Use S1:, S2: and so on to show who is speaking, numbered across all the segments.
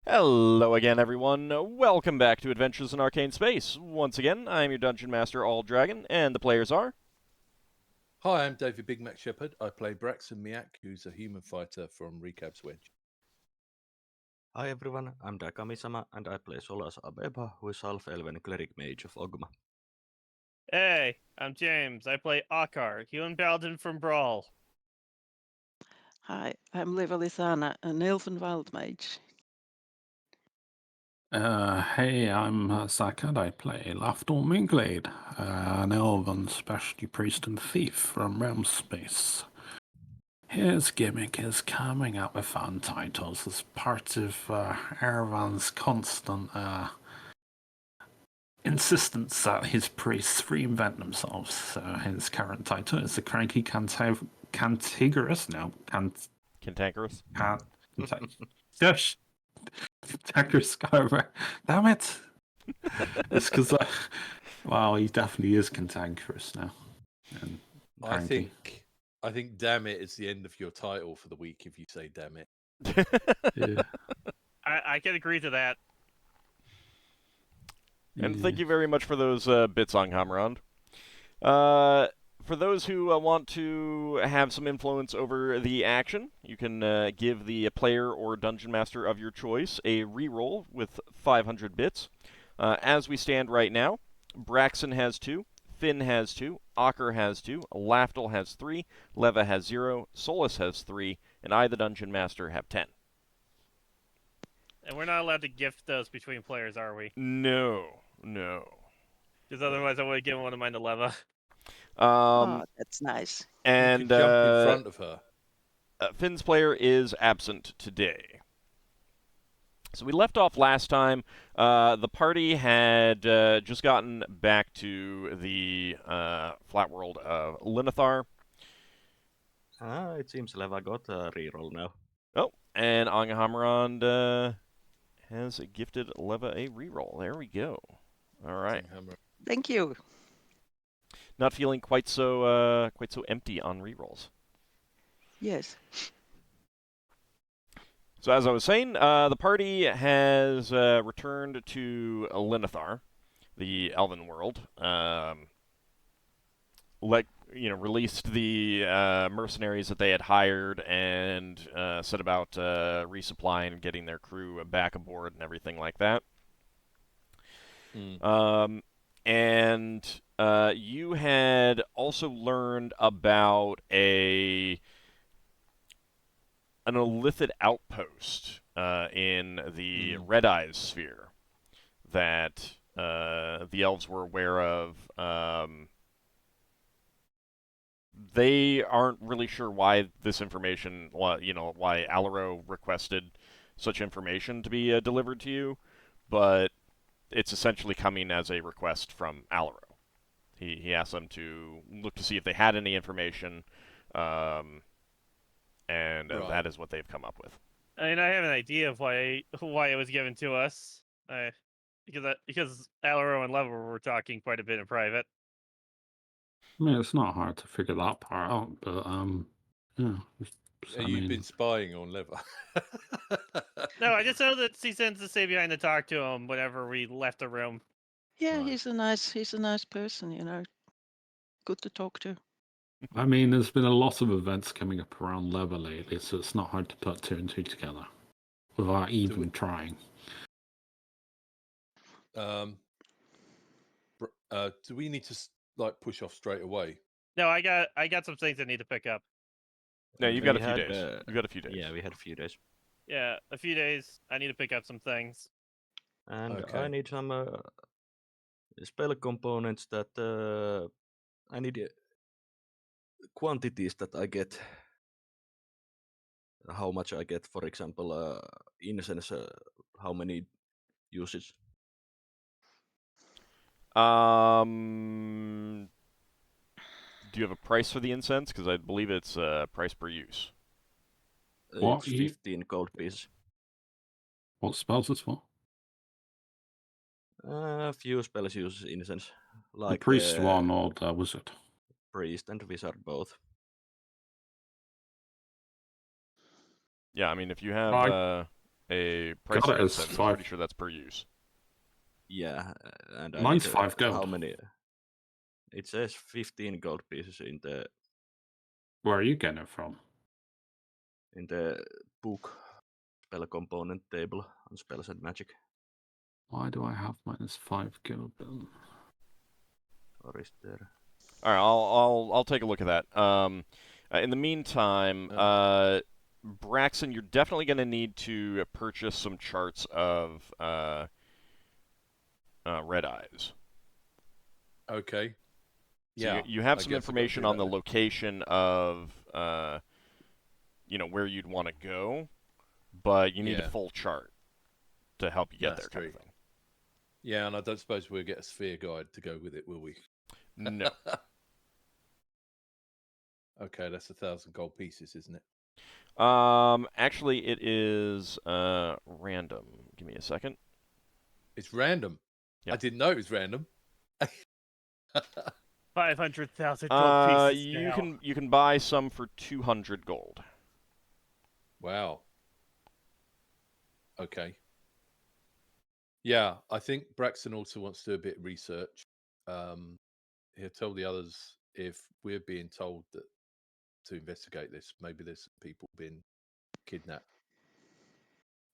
S1: Hello again, everyone. Welcome back to Adventures in Arcane Space. Once again, I am your Dungeon Master, AuldDragon, and the players are...
S2: Hi, I'm David Big Mac Shepherd. I play Braxon Miacc, who's a human fighter from Recap's Wedge.
S3: Hi everyone, I'm Dakami-sama and I play Solas Ebha, who is Half-Elven Cleric Mage of Ogma.
S4: Hey, I'm James. I play Ockar, human Paladin from Brawl.
S5: Hi, I'm Levalithana, an elven wild mage.
S6: Hey, I'm Zakad. I play Lafdul Moonglade, an elven specialty priest and thief from Realm Space. His gimmick is coming up with fun titles as part of Erevan's constant insistence that his priests reinvent themselves. So his current title is the Cranky Cantankerous.
S1: Cantankerous.
S6: Yes. Cantankerous, however. Damn it! It's because, well, he definitely is cantankerous now. And
S2: I think damn it is the end of your title for the week if you say damn it.
S6: Yeah.
S4: I can agree to that.
S1: And thank you very much for those bits, Anghammarand. For those who want to have some influence over the action, you can give the player or dungeon master of your choice a reroll with 500 bits. As we stand right now, Braxon has 2, Finn has 2, Ockar has 2, Lafdul has 3, Leva has 0, Solas has 3, and I, the dungeon master, have 10.
S4: And we're not allowed to gift those between players, are we?
S1: No.
S4: Because otherwise I would have given one of mine to Leva.
S5: Oh, that's nice.
S1: And
S2: you could jump in front of her.
S1: Finn's player is absent today. So we left off last time. The party had just gotten back to the flat world of Linethar.
S3: It seems Leva got a reroll now.
S1: Oh, and Anghammarand has gifted Leva a reroll. There we go. All right.
S5: Thank you.
S1: Not feeling quite so empty on rerolls.
S5: Yes.
S1: So as I was saying, the party has returned to Linethar, the Elven world. Released the mercenaries that they had hired and set about resupplying and getting their crew back aboard and everything like that. And you had also learned about an illithid outpost in the Red Eyes sphere that the elves were aware of. They aren't really sure why this information, why Alaro requested such information to be delivered to you, but it's essentially coming as a request from Alaro. He asked them to look to see if they had any information, and that is what they've come up with.
S4: I mean, I have an idea of why it was given to us. Because Alaro and Leva were talking quite a bit in private.
S6: I mean, it's not hard to figure that part out, but yeah.
S2: You've been spying on Leva.
S4: No, I just know that he sends to stay behind to talk to him whenever we left the room.
S5: Yeah,
S2: Right.
S5: he's a nice person, you know. Good to talk to.
S6: I mean, there's been a lot of events coming up around Leva lately, so it's not hard to put 2 and 2 together without even trying.
S2: Do we need to push off straight away?
S4: No, I got some things I need to pick up.
S1: No, you've got a few days. You've got a few days.
S3: Yeah, we had a few days.
S4: Yeah, a few days. I need to pick up some things.
S3: And I need some spell components that I need quantities that I get. How much I get, for example, incense, how many uses.
S1: Do you have a price for the incense? Because I believe it's price per use.
S3: It's 15 gold pieces.
S6: What spells is for?
S3: A few spells use incense.
S6: Like the priest one or the wizard?
S3: Priest and wizard both.
S1: Yeah, I mean, if you have a price
S6: Got it
S1: against
S6: as
S1: it. I'm
S6: 5.
S1: pretty sure that's per use.
S3: Yeah, and I
S6: Mine's
S3: need
S6: 5 gold.
S3: how many? It says 15 gold pieces in
S6: Where are you getting it from?
S3: the book spell component table on spells and magic.
S6: Why do I have minus 5 gold then?
S3: Or is there?
S1: All right, I'll take a look at that. In the meantime, Braxon, you're definitely going to need to purchase some charts of red eyes.
S2: Okay.
S1: So
S2: Yeah.
S1: you have
S2: I
S1: some
S2: guess I've got to
S1: information
S2: do
S1: on
S2: that
S1: the
S2: then.
S1: location of where you'd want to go, but you need a
S2: Yeah.
S1: full chart to help you get
S2: That's
S1: there, kind of
S2: true.
S1: thing.
S2: Yeah, and I don't suppose we'll get a sphere guide to go with it, will we?
S1: No.
S2: Okay, that's 1,000 gold pieces, isn't it?
S1: Actually, it is random. Give me a second.
S2: It's random.
S1: Yeah.
S2: I didn't know it was random.
S4: 500,000 gold pieces
S1: You
S4: now.
S1: can buy some for 200 gold.
S2: Wow. Okay. Yeah, I think Braxton also wants to do a bit of research. He'll tell the others if we're being told that to investigate this. Maybe there's some people being kidnapped.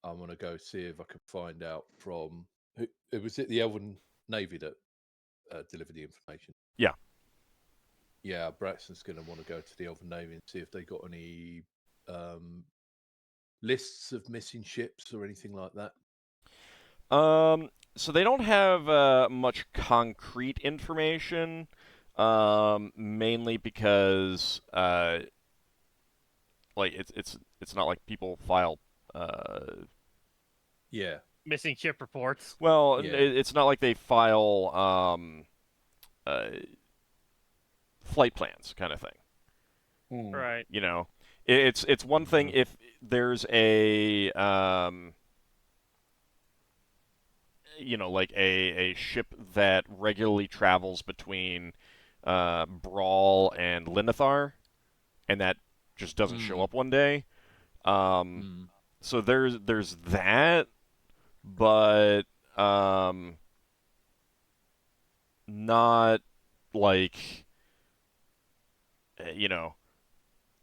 S2: I want to go see if I can find out from who. Was it the Elven Navy that delivered the information?
S1: Yeah.
S2: Yeah, Braxton's going to want to go to the Elven Navy and see if they got any lists of missing ships or anything like that.
S1: So they don't have much concrete information, mainly because like it's not like people file.
S2: Yeah.
S4: Missing ship reports.
S1: Well,
S2: Yeah.
S1: it's not like they file flight plans, kind of thing.
S4: Right.
S1: You know, it's one thing if there's a like a ship that regularly travels between Brawl and Linethar, and that just doesn't show up one day. So there's that, but not like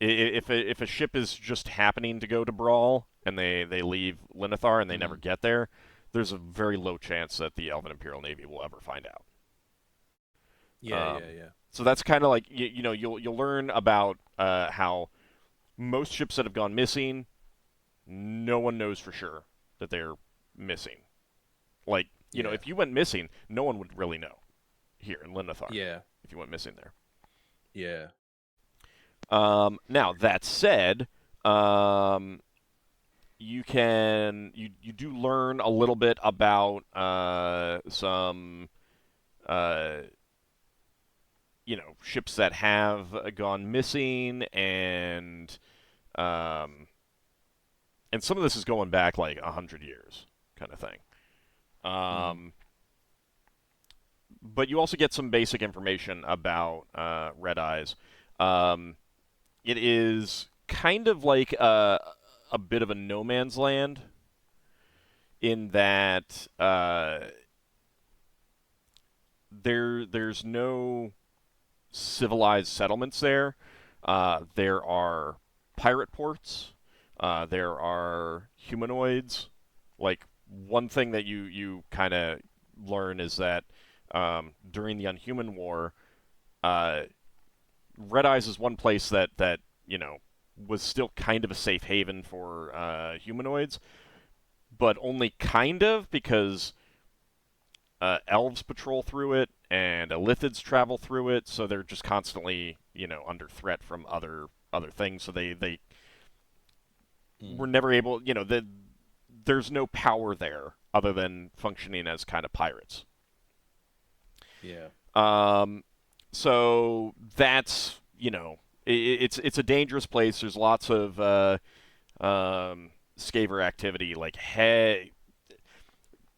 S1: if a ship is just happening to go to Brawl and they leave Linethar and they never get there, there's a very low chance that the Elven Imperial Navy will ever find out.
S2: Yeah.
S1: So that's kind of like you'll learn about how most ships that have gone missing, no one knows for sure that they're missing. Like if you went missing, no one would really know here in Linethar.
S2: Yeah.
S1: If you went missing there.
S2: Yeah.
S1: Now that said, you do learn a little bit about some ships that have gone missing, and some of this is going back like 100 years, kind of thing. But you also get some basic information about Red Eyes. It is kind of like a bit of a no man's land in that there's no civilized settlements there. There are pirate ports. There are humanoids. Like, one thing that you kind of learn is that during the Unhuman War, Red Eyes is one place that was still kind of a safe haven for humanoids, but only kind of, because elves patrol through it and Illithids travel through it, so they're just constantly under threat from other things. So they were never able. There's no power there other than functioning as kind of pirates.
S2: Yeah.
S1: So that's it's a dangerous place. There's lots of scaver activity. Like, hey,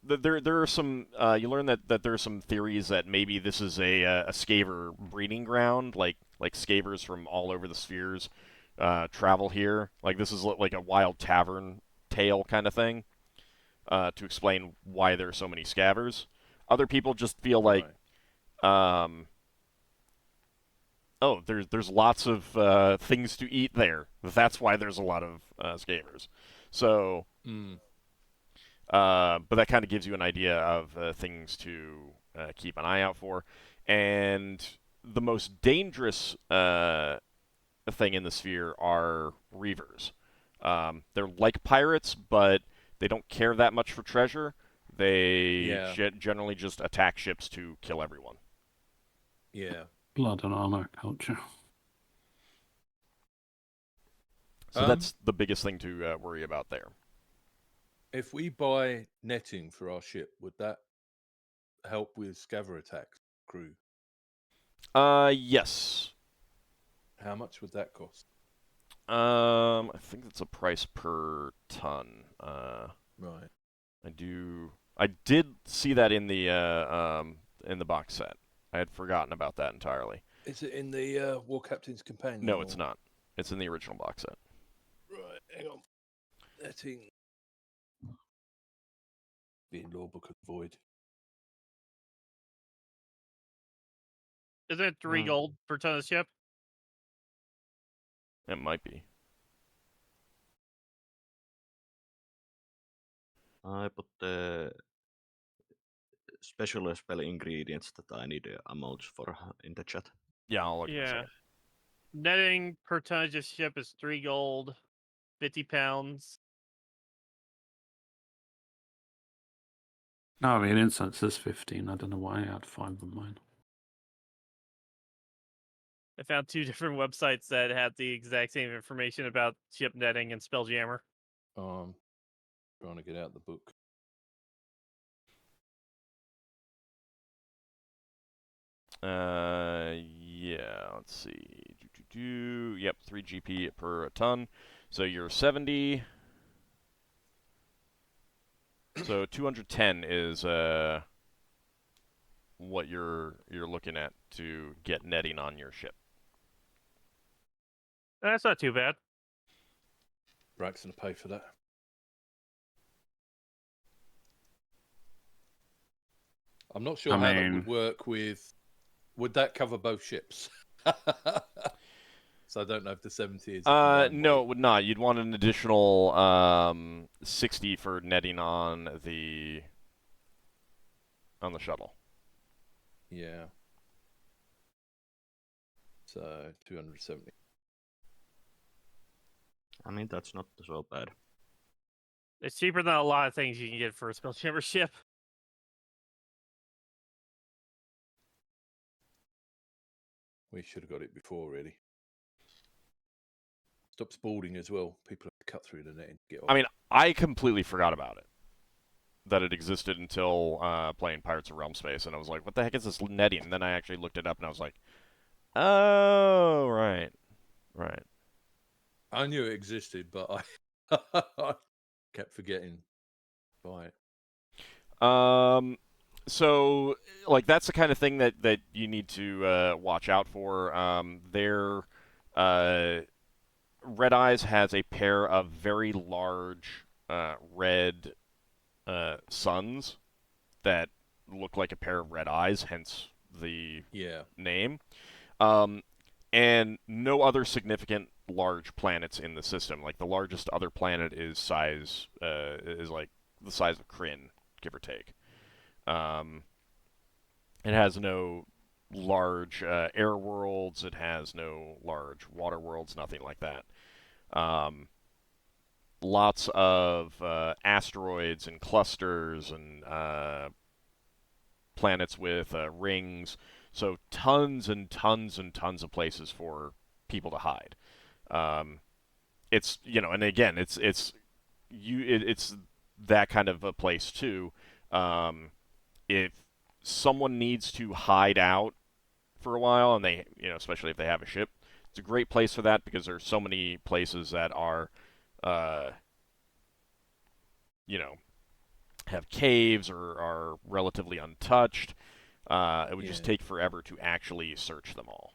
S1: there are some. You learn that there are some theories that maybe this is a scaver breeding ground. Like scavers from all over the spheres travel here. Like, this is like a wild tavern tale kind of thing. to explain why there are so many scavers. Other people just feel like, oh, there's lots of things to eat there. That's why there's a lot of scavers. So, but that kind of gives you an idea of things to keep an eye out for. And the most dangerous thing in the sphere are reavers. They're like pirates, but they don't care that much for treasure. They generally just attack ships to kill everyone.
S2: Yeah.
S6: Blood and honor culture.
S1: So that's the biggest thing to worry about there.
S2: If we buy netting for our ship, would that help with scaver attacks, crew?
S1: Yes.
S2: How much would that cost?
S1: I think it's a price per ton.
S2: Right.
S1: I did see that in the box set. I had forgotten about that entirely.
S2: Is it in the War Captain's Companion?
S1: No, it's not. It's in the original box set.
S2: Right, hang on. Netting. Being law book of void.
S4: Isn't it 3 gold per ton of ship?
S1: It might be.
S3: I put the special spell ingredients that I need amounts for in the chat.
S1: Yeah, I'll look at
S4: Yeah.
S1: it.
S4: Netting per tonnage of ship is 3 gold, 50 pounds.
S6: No, I mean, insert says 15. I don't know why I had 5 on mine.
S4: I found 2 different websites that had the exact same information about ship netting and Spelljammer.
S2: Trying to get out the book.
S1: Yeah, let's see. Yep, 3 GP per ton. So you're 70. So 210 is what you're looking at to get netting on your ship.
S4: That's not too bad.
S2: Braxon to pay for that. I'm not sure how that would work with... Would that cover both ships? So I don't know if the 70 is...
S1: No, it would not. You'd want an additional 60 for netting on the shuttle.
S2: Yeah. So 270.
S3: I mean, that's not so bad.
S4: It's cheaper than a lot of things you can get for a Spelljammer ship.
S2: We should have got it before, really. Stop spalding as well. People have to cut through the net and get off.
S1: I mean, I completely forgot about it. That it existed until playing Pirates of Realm Space, and I was like, what the heck is this netting? And then I actually looked it up, and I was like, oh, right.
S2: I knew it existed, but I kept forgetting to buy it.
S1: So, like, that's the kind of thing that you need to watch out for. Red Eyes has a pair of very large red suns that look like a pair of red eyes, hence the name. And no other significant large planets in the system. Like, the largest other planet is like the size of Kryn, give or take. It has no large air worlds. It has no large water worlds, nothing like that. Lots of asteroids and clusters and planets with rings. So tons and tons and tons of places for people to hide. It's, and again, it's that kind of a place too. If someone needs to hide out for a while, and they, especially if they have a ship, it's a great place for that because there's so many places that are, have caves or are relatively untouched. It would just take forever to actually search them all.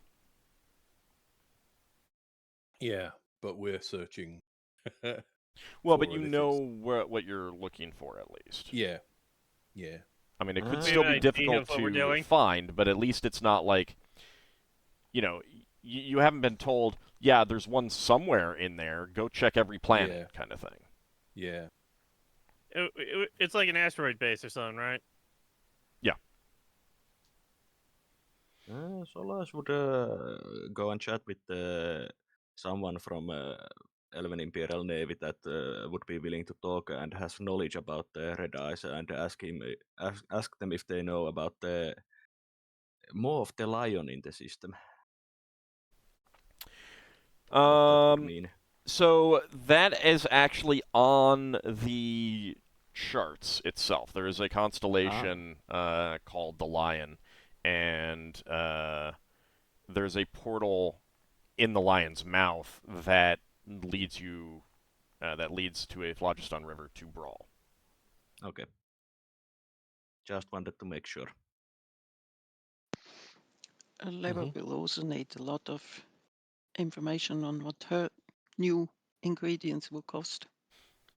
S2: Yeah, but we're searching
S1: Well, but
S2: for
S1: you
S2: it if
S1: know
S2: it's-
S1: what you're looking for at least.
S2: Yeah, yeah.
S1: I mean, it could
S5: We
S1: still
S4: have
S1: be
S4: an idea
S1: difficult
S4: of what we're
S1: to
S4: doing.
S1: find, but at least it's not like, you haven't been told, yeah, there's one somewhere in there, go check every planet,
S2: Yeah.
S1: kind of thing.
S2: Yeah.
S4: It's like an asteroid base or something, right?
S3: Solas would go and chat with someone from Elven Imperial Navy that would be willing to talk and has knowledge about the Red Eyes and ask them if they know about more of the lion in the system. What that would mean.
S1: So that is actually on the charts itself. There is a constellation called the Lion, and there's a portal in the Lion's mouth that leads you to a Phlogiston River to Brawl.
S3: Okay. Just wanted to make sure.
S5: Lever will also need a lot of information on what her new ingredients will cost.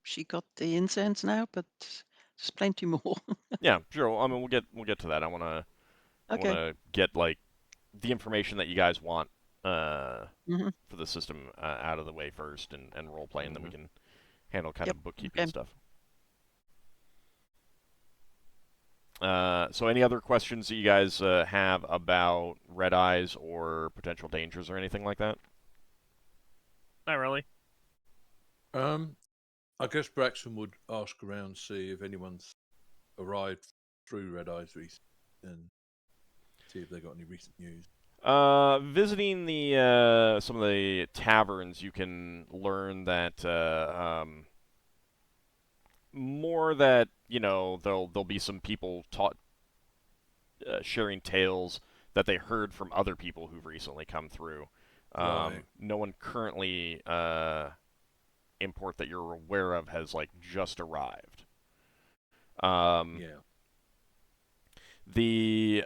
S5: She got the incense now, but there's plenty more.
S1: Yeah, sure. I mean, we'll get to that. I wanna get like the information that you guys want
S5: Mhm.
S1: for the system out of the way first, and role play, and then we can handle kind
S5: Yep,
S1: of bookkeeping
S5: okay.
S1: stuff. So any other questions that you guys have about Red Eyes or potential dangers or anything like that?
S4: Not really.
S2: I guess Braxon would ask around, see if anyone's arrived through Red Eyes recently, and see if they got any recent news.
S1: Visiting the some of the taverns, you can learn that more that there'll be some people sharing tales that they heard from other people who've recently come through.
S2: Right.
S1: No one currently import that you're aware of has like just arrived.
S2: Yeah.
S1: The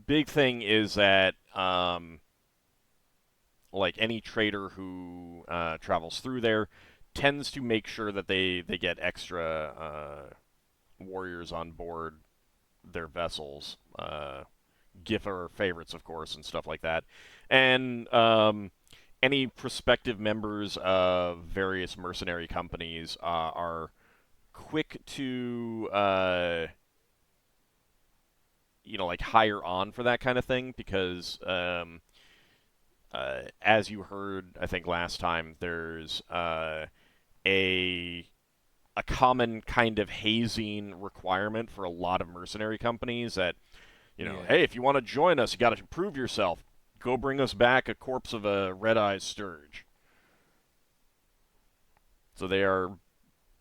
S1: big thing is that like any trader who travels through there tends to make sure that they get extra warriors on board their vessels, Giffer favorites, of course, and stuff like that. And any prospective members of various mercenary companies are quick to like hire on for that kind of thing because as you heard, I think last time, there's a common kind of hazing requirement for a lot of mercenary companies that,
S2: Yeah.
S1: hey, if you want to join us, you got to prove yourself. Go bring us back a corpse of a red-eyed sturge. So they are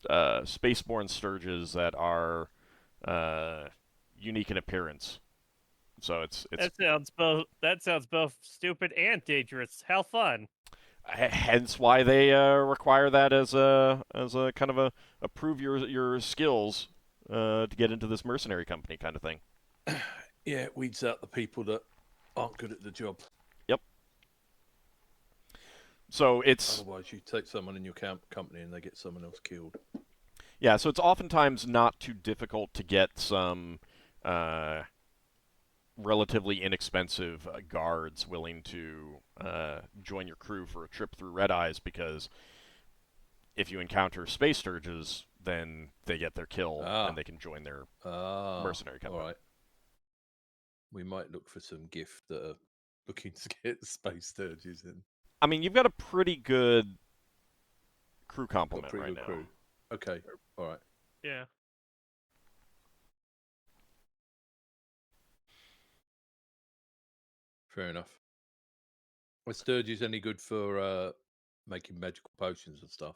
S1: spaceborne sturges that are unique in appearance. So it's
S4: That sounds both stupid and dangerous. How fun!
S1: hence why they require that as a kind of a prove your skills to get into this mercenary company kind of thing.
S2: Yeah, it weeds out the people that aren't good at the job.
S1: Yep. So it's
S2: Otherwise, you take someone in your company and they get someone else killed.
S1: yeah. So it's oftentimes not too difficult to get some relatively inexpensive guards willing to join your crew for a trip through Red Eyes, because if you encounter space sturges, then they get their kill and they can join their mercenary company.
S2: All right. We might look for some gift that are looking to get the space sturges in.
S1: I mean, you've got a pretty good crew
S2: Got a
S1: complement
S2: pretty
S1: right
S2: good
S1: now.
S2: crew. Okay. All right.
S4: Yeah.
S2: Fair enough. Are sturges any good for making magical potions and stuff?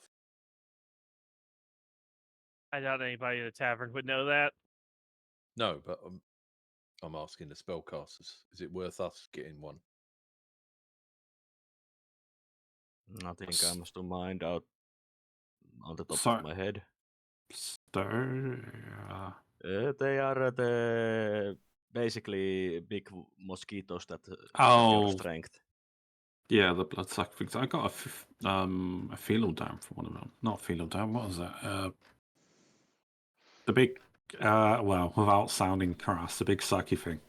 S4: I doubt anybody in the tavern would know that.
S2: No, but I'm asking the spellcasters. Is it worth us getting one?
S3: Nothing comes to mind out on the top
S6: So-
S3: of my head.
S6: They
S3: are the basically big mosquitoes that suck your
S6: Oh.
S3: strength.
S6: Yeah, the blood sacrifice. I got a Finnel'ar for one of them. Not Finnel'ar. What was it? The big, well, without sounding crass, the big sucky thing.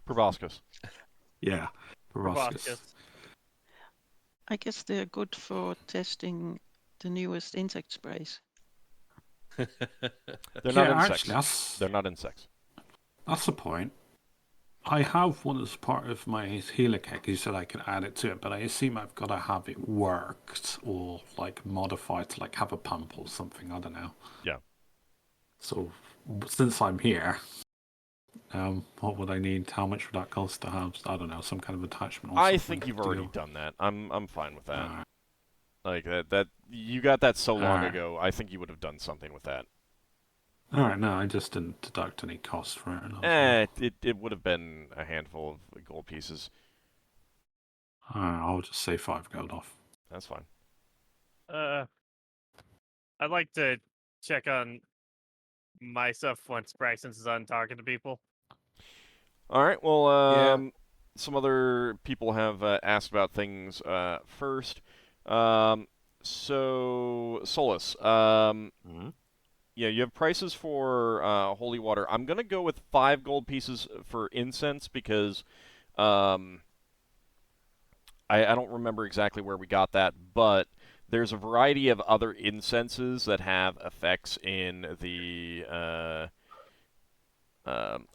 S1: Proboscis.
S6: Yeah, proboscis.
S4: Proboscis.
S5: I guess they're good for testing the newest insect sprays.
S1: They're
S6: Yeah,
S1: not insects.
S6: actually,
S1: They're not insects.
S6: that's the point. I have one as part of my healer kit. You said I could add it to it, but I assume I've got to have it worked or like modified to like have a pump or something. I don't know.
S1: Yeah.
S6: So since I'm here, what would I need? How much would that cost to have? I don't know, some kind of attachment. Or
S1: I
S6: something
S1: think you've
S6: to
S1: already
S6: go.
S1: done that. I'm fine with that.
S6: Alright.
S1: Like that you got that so long
S6: Alright.
S1: ago. I think you would have done something with that.
S6: Alright, no, I just didn't deduct any cost for it. And I was
S1: It would have been a handful of gold pieces.
S6: alright, I'll just say 5 gold off.
S1: That's fine.
S4: I'd like to check on my stuff once Braxon is on talking to people.
S1: All right. Well,
S2: Yeah.
S1: some other people have asked about things first. So Solas,
S3: Mhm.
S1: yeah, you have prices for holy water. I'm gonna go with 5 gold pieces for incense because I don't remember exactly where we got that, but there's a variety of other incenses that have effects in the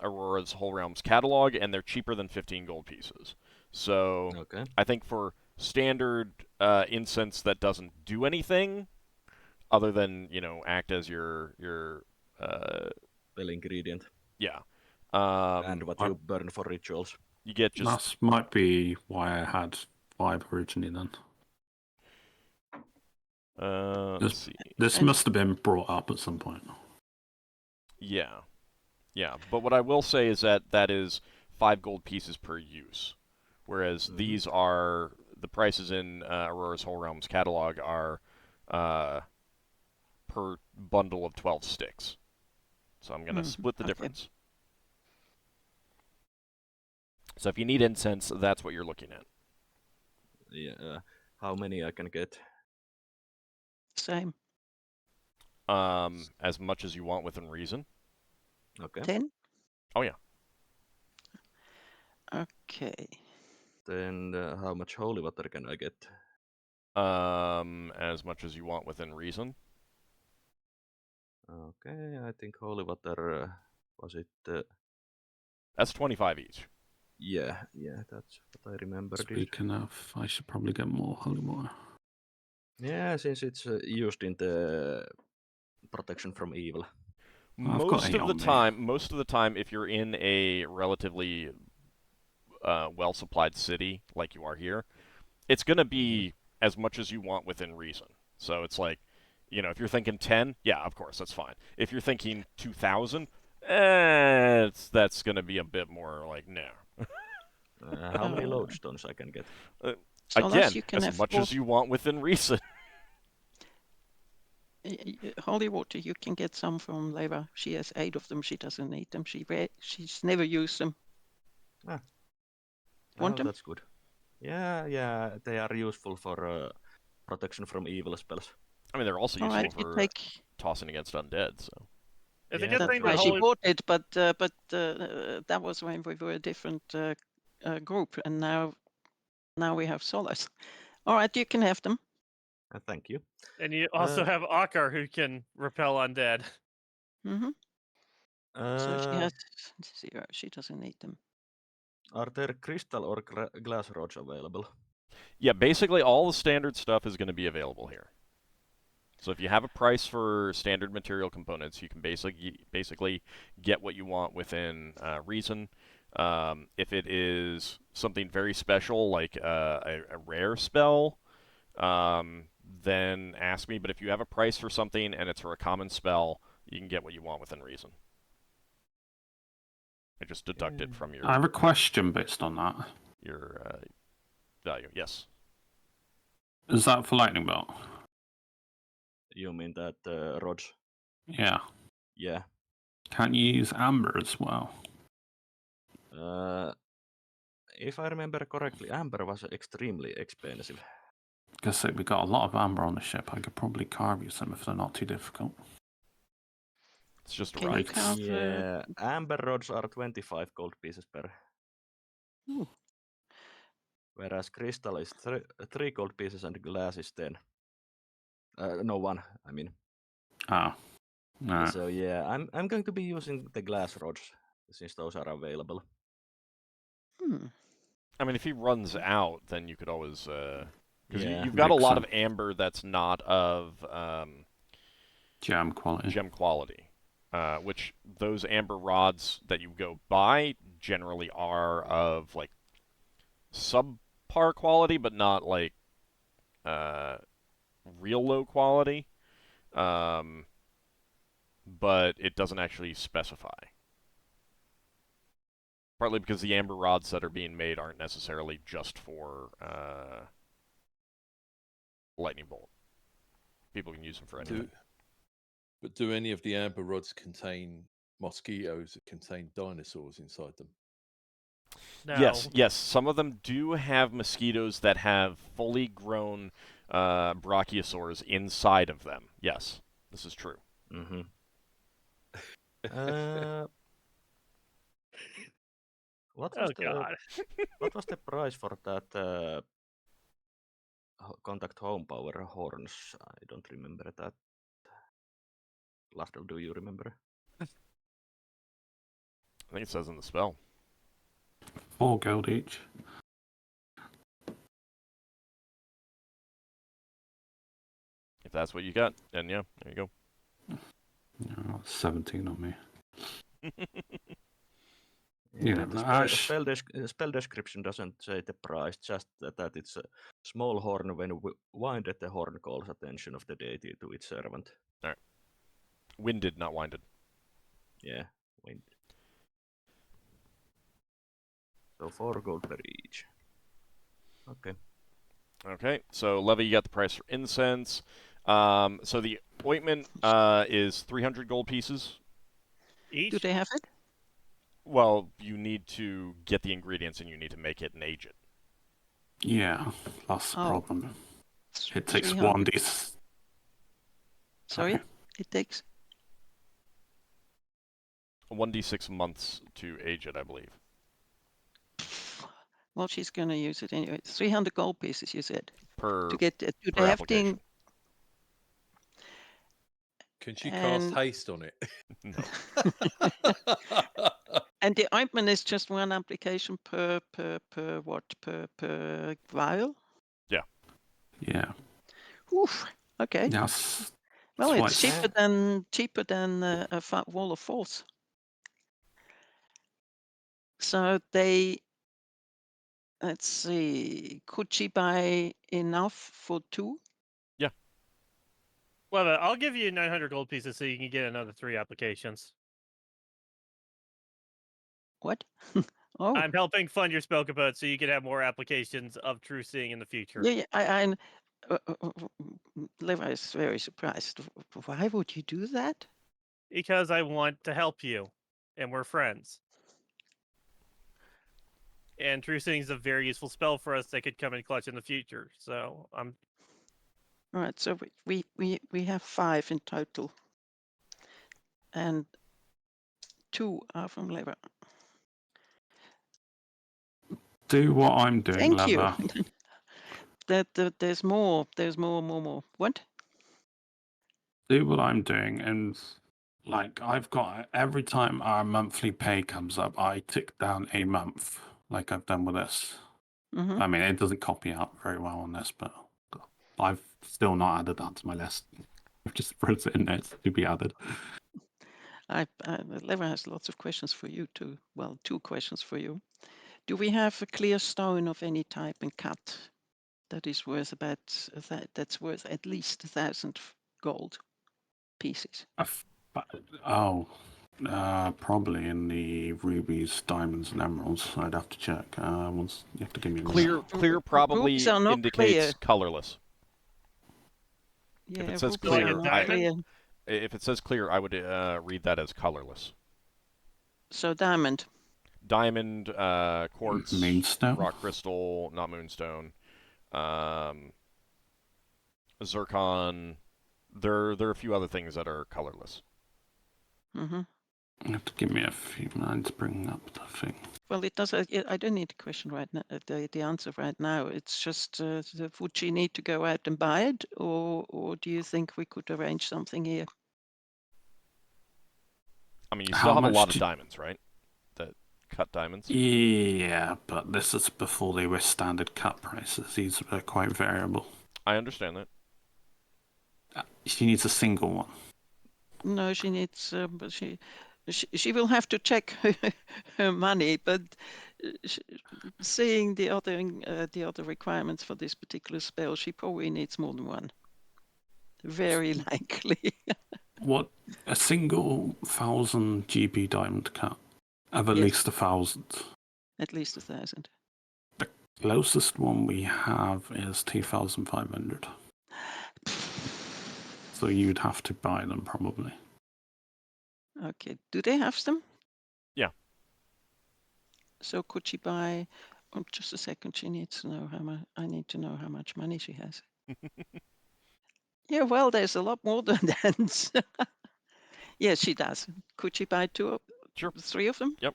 S1: Aurora's Whole Realms catalog, and they're cheaper than 15 gold pieces. So
S3: Okay.
S1: I think for standard incense that doesn't do anything other than act as your
S3: Spell ingredient.
S1: yeah,
S3: And what you burn for rituals.
S1: you get just
S6: That might be why I had 5 originally then.
S1: let's see.
S6: This
S5: And-
S6: must have been brought up at some point.
S1: Yeah. Yeah, but what I will say is that is 5 gold pieces per use, whereas these are the prices in Aurora's Whole Realms catalog are per bundle of 12 sticks. So I'm gonna split the
S5: okay.
S1: difference. So if you need incense, that's what you're looking at.
S3: Yeah. How many I can get?
S5: Same.
S1: As much as you want within reason.
S3: Okay.
S5: 10?
S1: Oh yeah.
S5: Okay.
S3: Then how much holy water can I get?
S1: As much as you want within reason.
S3: Okay, I think holy water was it?
S1: That's 25 each.
S3: Yeah, that's what I remembered.
S6: Speaking of, I should probably get more holy water.
S3: Yeah, since it's used in the protection from evil.
S6: I've got 8 on me.
S1: Most of the time, if you're in a relatively well-supplied city like you are here, it's gonna be as much as you want within reason. So it's like, if you're thinking 10, yeah, of course, that's fine. If you're thinking 2,000, that's gonna be a bit more like no.
S3: How many lodestones I can get?
S5: So
S1: Again,
S5: you can
S1: as
S5: have
S1: much
S5: both,
S1: as you want within reason.
S5: holy water, you can get some from Leva. She has 8 of them. She doesn't need them. She's never used them. Want them?
S3: That's good. Yeah, they are useful for protection from evil spells.
S1: I mean, they're also
S5: All
S1: useful
S5: right, you
S1: for
S5: take.
S1: tossing against undead. So
S4: It's a
S3: Yeah,
S4: good
S5: That's
S4: thing
S5: why
S4: that
S5: she
S4: holy.
S5: bought it, but that was when we were a different group, and now we have Solas. All right, you can have them.
S3: Thank you.
S4: And you also have Ockar who can repel undead.
S5: Mm-hmm. So she
S3: Uh,
S5: has 0. She doesn't need them.
S3: Are there crystal or glass rods available?
S1: yeah, basically all the standard stuff is going to be available here. So if you have a price for standard material components, you can basically get what you want within reason. If it is something very special, like a rare spell, then ask me. But if you have a price for something and it's for a common spell, you can get what you want within reason. I just deducted from
S6: I have a question based on that.
S1: your value. Yes.
S6: Is that for lightning bolt?
S3: You mean that rods?
S6: Yeah.
S3: Yeah.
S6: Can't you use amber as well?
S3: If I remember correctly, amber was extremely expensive.
S6: Guess we got a lot of amber on the ship. I could probably carve you some if they're not too difficult.
S1: It's just a
S5: Can you
S1: rock.
S5: carve?
S3: Yeah, amber rods are 25 gold pieces per.
S5: Ooh.
S3: Whereas crystal is 3 gold pieces and glass is 10. No, 1, I mean.
S6: Ah. No.
S3: So yeah, I'm going to be using the glass rods since those are available.
S5: Hmm.
S1: I mean, if he runs out, then you could always because
S3: Yeah.
S1: you've got a lot of
S6: Braxon.
S1: amber that's not of
S6: Gem quality.
S1: gem quality, which those amber rods that you go buy generally are of like subpar quality, but not like real low quality. But it doesn't actually specify. Partly because the amber rods that are being made aren't necessarily just for lightning bolt. People can use them for anything.
S2: But do any of the amber rods contain mosquitoes that contain dinosaurs inside them?
S4: No.
S1: Yes. Some of them do have mosquitoes that have fully grown brachiosaurs inside of them. Yes, this is true.
S3: Mm-hmm. What was
S4: God.
S3: what was the price for that contact home power horns? I don't remember that. Lafdul, do you remember?
S1: I think it says in the spell.
S6: 4 gold each.
S1: If that's what you got, then yeah, there you go.
S6: No, 17 on me.
S3: Yeah,
S6: Yeah,
S3: the spell description doesn't say the price, just that it's a small horn when winded, the horn calls attention of the deity to its servant.
S1: All right. Winded, not winded.
S3: Yeah, winded. So 4 gold per each. Okay.
S1: Okay, so Levy, you got the price for incense. So the ointment is 300 gold pieces.
S4: Each?
S5: Do they have it?
S1: Well, you need to get the ingredients and you need to make it and age it.
S6: yeah, that's the
S5: Oh.
S6: problem. It takes
S5: 300.
S6: 1d.
S5: Sorry, it takes.
S1: 1d6 months to age it, I believe.
S5: Well, she's going to use it anyway. 300 gold pieces, you said.
S1: Per
S5: To get, do
S1: per
S5: they have
S1: application.
S2: Can she
S5: And-
S2: cast haste on it?
S1: No.
S5: And the ointment is just one application per vial?
S6: Yeah.
S5: Oof. Okay.
S6: Yes.
S5: Well,
S6: That's
S5: it's
S6: why
S5: cheaper than a wall of force. So they, let's see, could she buy enough for 2?
S4: Well, I'll give you 900 gold pieces so you can get another 3 applications.
S5: What? Oh,
S4: I'm helping fund your spell component so you can have more applications of True Seeing in the future.
S5: yeah. Levi is very surprised. Why would you do that?
S4: Because I want to help you, and we're friends. And True Seeing is a very useful spell for us that could come in clutch in the future. So I'm
S5: All right, so we have 5 in total, and 2 are from Levi.
S6: do what I'm doing,
S5: Thank you.
S6: Leva.
S5: There's more. There's more. What?
S6: Do what I'm doing, and like I've got every time our monthly pay comes up, I tick down a month, like I've done with this.
S5: Mm-hmm.
S6: I mean, it doesn't copy out very well on this, but I've still not added that to my list. I've just put it in there to be added.
S5: Levi has lots of questions for you too. Well, 2 questions for you. Do we have a clear stone of any type and cut that is worth that's worth at least 1,000 gold pieces?
S6: Probably in the rubies, diamonds, and emeralds. I'd have to check. Once you have to give me a minute.
S1: Clear probably
S5: Rubies are not
S1: indicates
S5: clear.
S1: colorless.
S5: Yeah,
S1: If it says
S5: rubies are
S1: clear,
S5: not
S4: diamond?
S5: clear.
S1: If it says clear, I would read that as colorless.
S5: So diamond.
S1: diamond, quartz,
S6: Moonstone.
S1: rock crystal, not moonstone, zircon. There are a few other things that are colorless.
S5: Mm-hmm.
S6: You have to give me a few minutes to bring up the thing.
S5: Well, it does. I don't need the question right now. The answer right now. It's just would she need to go out and buy it, or do you think we could arrange something here?
S1: I mean, you
S6: How
S1: still have a
S6: much
S1: lot of
S6: do-
S1: diamonds, right? That cut diamonds.
S6: Yeah, but this is before they were standard cut prices. These are quite variable.
S1: I understand that.
S6: She needs a single one.
S5: No, she needs. But she will have to check her money. But seeing the other requirements for this particular spell, she probably needs more than one. Very likely.
S6: What? A single 1,000 GB diamond cut of at
S5: Yes.
S6: least 1,000.
S5: At least 1,000.
S6: Closest one we have is 2,500. So you'd have to buy them probably.
S5: Okay. Do they have them?
S1: Yeah.
S5: So could she buy? Oh, just a second. She needs to know how much. I need to know how much money she has. Yeah. Well, there's a lot more than that. Yes, she does. Could she buy
S1: Sure.
S5: 3 of them?
S1: Yep.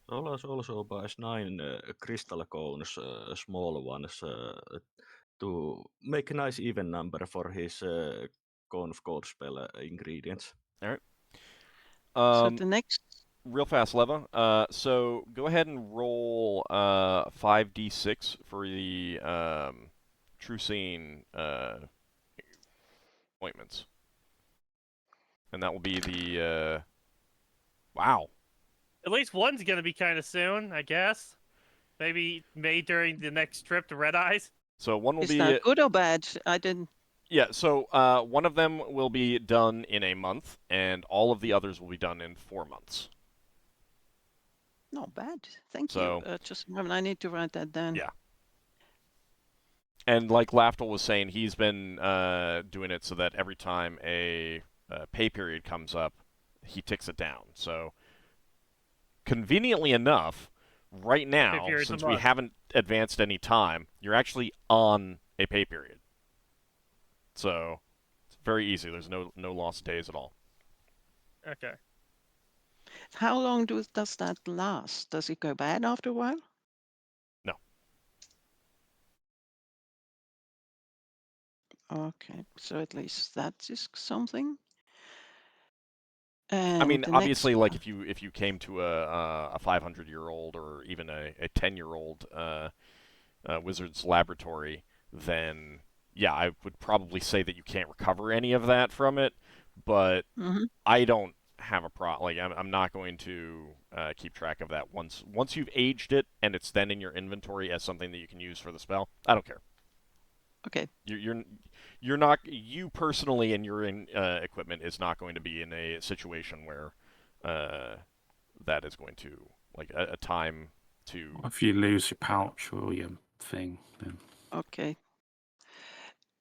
S3: Solas also buys 9 crystal cones, small ones, to make a nice even number for his cone of gold spell ingredients.
S1: All right.
S5: So the next.
S1: Real fast, Leva. So go ahead and roll 5d6 for the True Seeing appointments, and that will be the wow.
S4: At least one's gonna be kind of soon, I guess. Maybe made during the next trip to Red Eyes.
S1: So one will
S5: Is
S1: be
S5: that good or bad? I didn't.
S1: yeah. So one of them will be done in a month, and all of the others will be done in 4 months.
S5: Not bad. Thank
S1: So-
S5: you. Just a moment. I need to write that down.
S1: Yeah. And like Lafdul was saying, he's been doing it so that every time a pay period comes up, he ticks it down. So conveniently enough, right now,
S4: period's a
S1: since we
S4: month.
S1: haven't advanced any time, you're actually on a pay period. So it's very easy. There's no lost days at all.
S4: Okay.
S5: How long does that last? Does it go bad after a while?
S1: No.
S5: Okay, so at least that is something.
S1: I
S5: And
S1: mean,
S5: the
S1: obviously,
S5: next
S1: like if you came to a 500-year-old or even a 10-year-old wizard's laboratory, then yeah, I would probably say that you can't recover any of that from it. But
S5: Mhm.
S1: I don't have a problem. Like I'm not going to keep track of that. Once you've aged it and it's then in your inventory as something that you can use for the spell, I don't care.
S5: Okay.
S1: You're not, you personally and your equipment is not going to be in a situation where that is going to like a time to.
S6: If you lose your pouch or your thing, then
S5: Okay.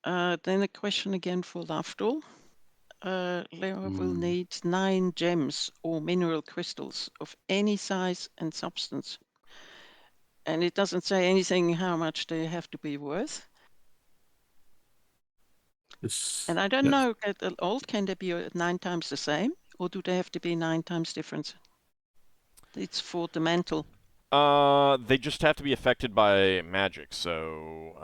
S5: Then a question again for Lafdul. Leo will need 9 gems or mineral crystals of any size and substance. And it doesn't say anything how much they have to be worth. And I don't know, at old, can they be 9 times the same? Or do they have to be 9 times different? It's for the mental.
S1: They just have to be affected by magic, so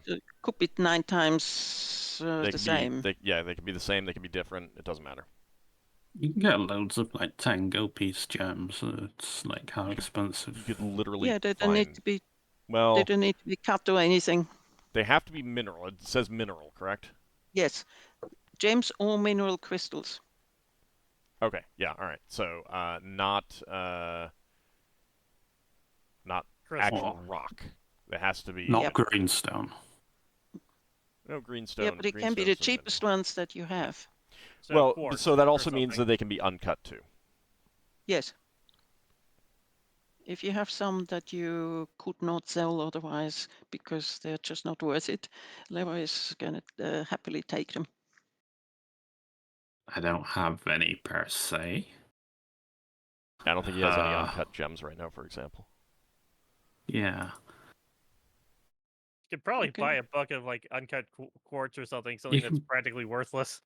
S5: It could be 9 times
S1: they
S5: the
S1: could
S5: same.
S1: be they could be the same, they could be different. It doesn't matter.
S6: you can get loads of like 10 gold piece gems. So it's like how
S1: You
S6: expensive.
S1: could literally
S5: Yeah, they don't need
S1: find.
S5: to be.
S1: Well,
S5: They don't need to be cut or anything.
S1: they have to be mineral. It says mineral, correct?
S5: Yes, gems or mineral crystals.
S1: Okay. Yeah. All right. So not
S4: Crystal.
S1: actual rock. It has to be
S6: Not
S5: Yep.
S6: greenstone.
S1: no greenstone.
S5: Yeah, but it can be the cheapest ones that you have.
S4: So
S1: Well,
S4: quartz
S1: so that
S4: or
S1: also means that
S4: something.
S1: they can be uncut too.
S5: Yes. If you have some that you could not sell otherwise because they're just not worth it, Leva is going to happily take them.
S6: I don't have any per se.
S1: I don't think he has any uncut gems right now, for example.
S6: Yeah.
S4: You could probably
S5: Okay.
S4: buy a bucket of like uncut quartz or something
S6: You
S4: that's
S6: can-
S4: practically worthless.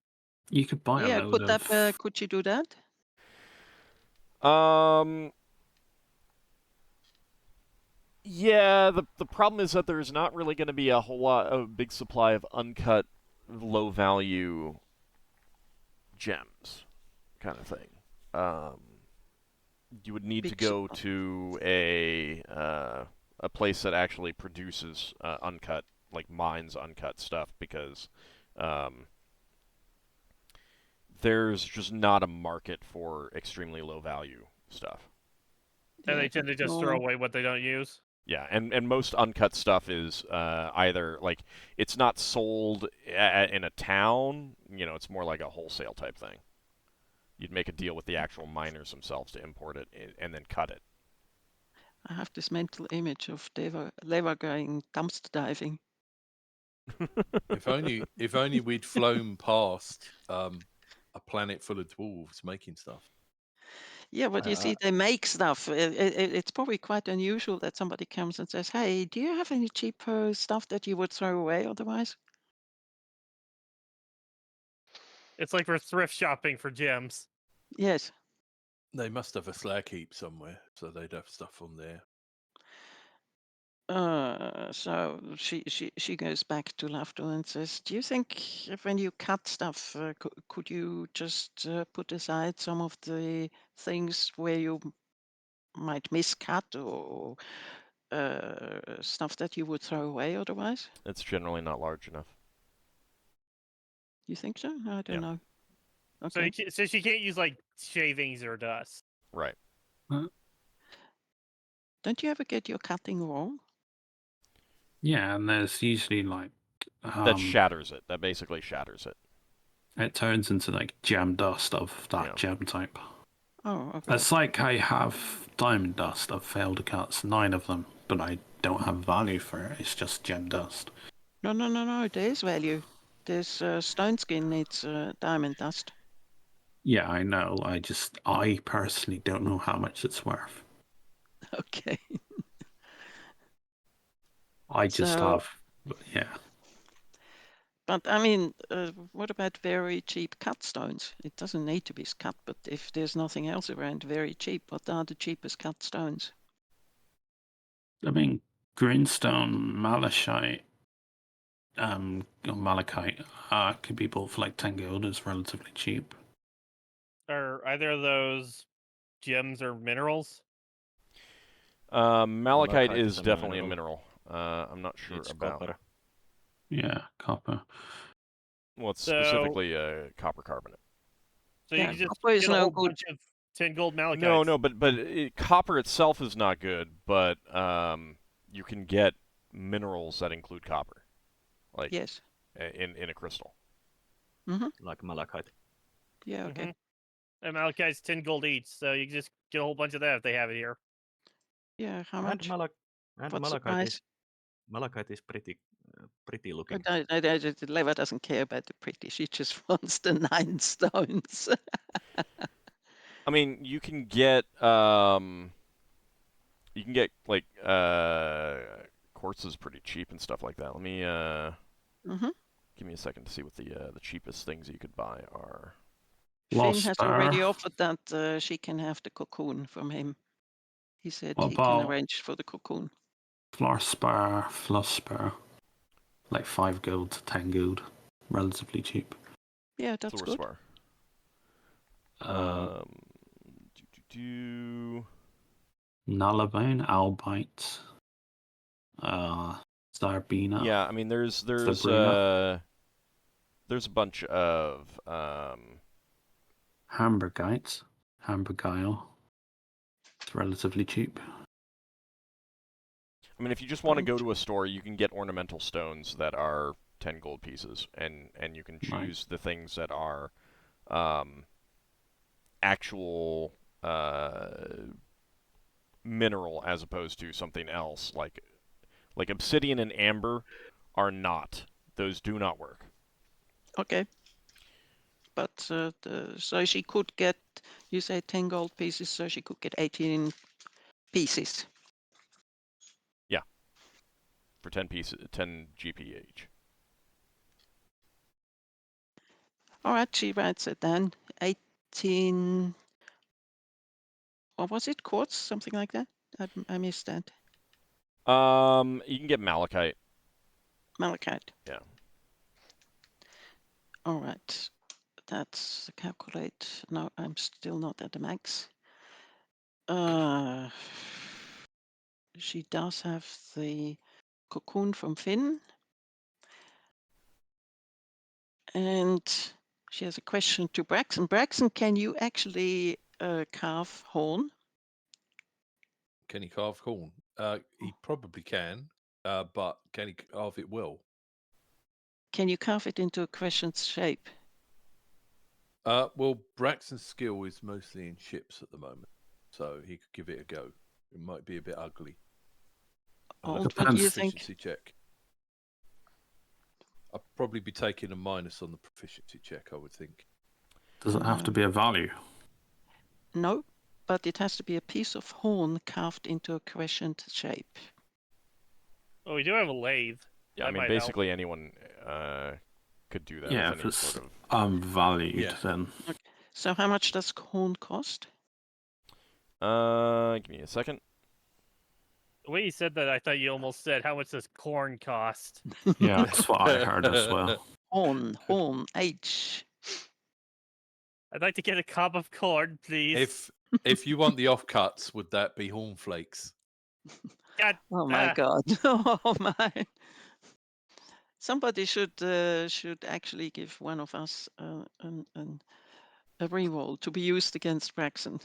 S6: You could buy a
S5: Yeah,
S6: load of...
S5: could you do that?
S1: Yeah, the problem is that there's not really going to be a big supply of uncut, low value gems, kind of thing. You would need to
S5: Big
S1: go
S5: supply.
S1: to a place that actually produces uncut, like mines uncut stuff, because there's just not a market for extremely low value stuff.
S4: And
S5: Yeah,
S4: they tend to just throw away what they don't use.
S1: Yeah, and most uncut stuff is either like it's not sold in a town. You know, it's more like a wholesale type thing. You'd make a deal with the actual miners themselves to import it and then cut it.
S5: I have this mental image of Leva going dumpster diving.
S2: If only we'd flown past a planet full of dwarves making stuff.
S5: Yeah, but you see, they make stuff. It's probably quite unusual that somebody comes and says, "Hey, do you have any cheap stuff that you would throw away otherwise?"
S4: It's like we're thrift shopping for gems.
S5: Yes.
S2: They must have a slag heap somewhere, so they'd have stuff on there.
S5: So she goes back to Lafdul and says, "Do you think when you cut stuff, could you just put aside some of the things where you might miscut or stuff that you would throw away otherwise?"
S1: It's generally not large enough.
S5: You think so? I don't know.
S4: So
S5: Okay.
S4: so she can't use like shavings or dust.
S1: Right.
S5: Don't you ever get your cutting wrong?
S6: Yeah, and there's usually like...
S1: That shatters it. That basically shatters it.
S6: It turns into like gem dust of that
S1: Yeah.
S6: gem type.
S5: Oh, okay.
S6: It's like I have diamond dust. I've failed to cut 9 of them, but I don't have value for it. It's just gem dust.
S5: No. There is value. There's stone skin needs diamond dust.
S6: Yeah, I know. I personally don't know how much it's worth.
S5: Okay.
S6: I just
S5: So-
S6: have, yeah.
S5: But I mean, what about very cheap cut stones? It doesn't need to be cut, but if there's nothing else around very cheap, what are the cheapest cut stones?
S6: I mean, greenstone, malachite, or malachite could be bought for like 10 gold. It's relatively cheap.
S4: Are either of those gems or minerals?
S1: Malachite
S3: Malachite
S1: is
S3: is a
S1: definitely a
S3: mineral.
S1: mineral. I'm not sure
S3: It's
S1: about.
S3: copper.
S6: Yeah, copper.
S1: Well, it's
S4: So-
S1: specifically copper carbonate.
S4: So
S5: Yeah,
S4: you can just
S5: copper is
S4: get a
S5: no
S4: whole
S5: good.
S4: bunch of 10 gold malachite.
S1: No, but copper itself is not good. But you can get minerals that include copper, like
S5: Yes.
S1: in a crystal.
S3: Like malachite.
S5: Yeah, okay.
S4: And malachite's 10 gold each, so you can just get a whole bunch of that if they have it here.
S5: Yeah, how
S3: And,
S5: much? What's the price?
S3: malachite is pretty looking.
S5: Leva doesn't care about the pretty. She just wants the 9 stones.
S1: I mean, you can get like quartz is pretty cheap and stuff like that. Let me give me a second to see what the cheapest things you could buy are.
S5: Finn
S6: Lost
S5: has already
S6: Star.
S5: offered that she can have the cocoon from him. He said
S6: What
S5: he can
S6: about
S5: arrange for the cocoon.
S6: Flarspar, Fluspar. Like 5 gold to 10 gold. Relatively cheap.
S5: Yeah, that's good.
S1: Fluorspar.
S6: Nullabane, Albite, Zarbina.
S1: Yeah, I mean there's
S6: Sabrina.
S1: there's a bunch of
S6: Hamburgite, Hamburgile. It's relatively cheap.
S1: I mean, if you just want to go to a store, you can get ornamental stones that are 10 gold pieces, and you can choose the things that are actual mineral as opposed to something else. Like obsidian and amber are not. Those do not work.
S5: Okay. but so she could get, you say 10 gold pieces, so she could get 18 pieces.
S1: For 10 pieces, 10 GP each.
S5: All right, she writes it then. 18, what was it? Quartz, something like that? I missed that.
S1: You can get malachite.
S5: Malachite.
S1: Yeah.
S5: All right, that's calculate. No, I'm still not at the max. She does have the cocoon from Finn. And she has a question to Braxon. Braxon, can you actually carve horn?
S2: Can he carve corn? He probably can, but can he carve it well?
S5: Can you carve it into a crescent shape?
S2: Well, Braxton's skill is mostly in ships at the moment, so he could give it a go. It might be a bit ugly. I'll have
S5: Old,
S2: to do
S5: what
S2: a
S5: do you think?
S2: proficiency check. I'll probably be taking a minus on the proficiency check, I would think.
S6: Does it have to be a value?
S5: No, but it has to be a piece of horn carved into a crescent shape.
S4: Oh, we do have a lathe.
S1: Yeah, I
S4: That
S1: mean,
S4: might help.
S1: basically anyone could do that
S6: Yeah,
S1: with
S6: if
S1: any
S6: it's
S1: sort of...
S6: valued,
S2: Yeah.
S6: then
S5: So how much does horn cost?
S1: Give me a second.
S4: The way you said that, I thought you almost said, how much does corn cost?
S6: yeah, that's what I heard as well.
S5: Horn, H.
S4: I'd like to get a cup of corn, please.
S2: If you want the offcuts, would that be horn flakes?
S4: God,
S5: Oh my God! Oh my! Somebody should actually give one of us a reroll to be used against Braxon.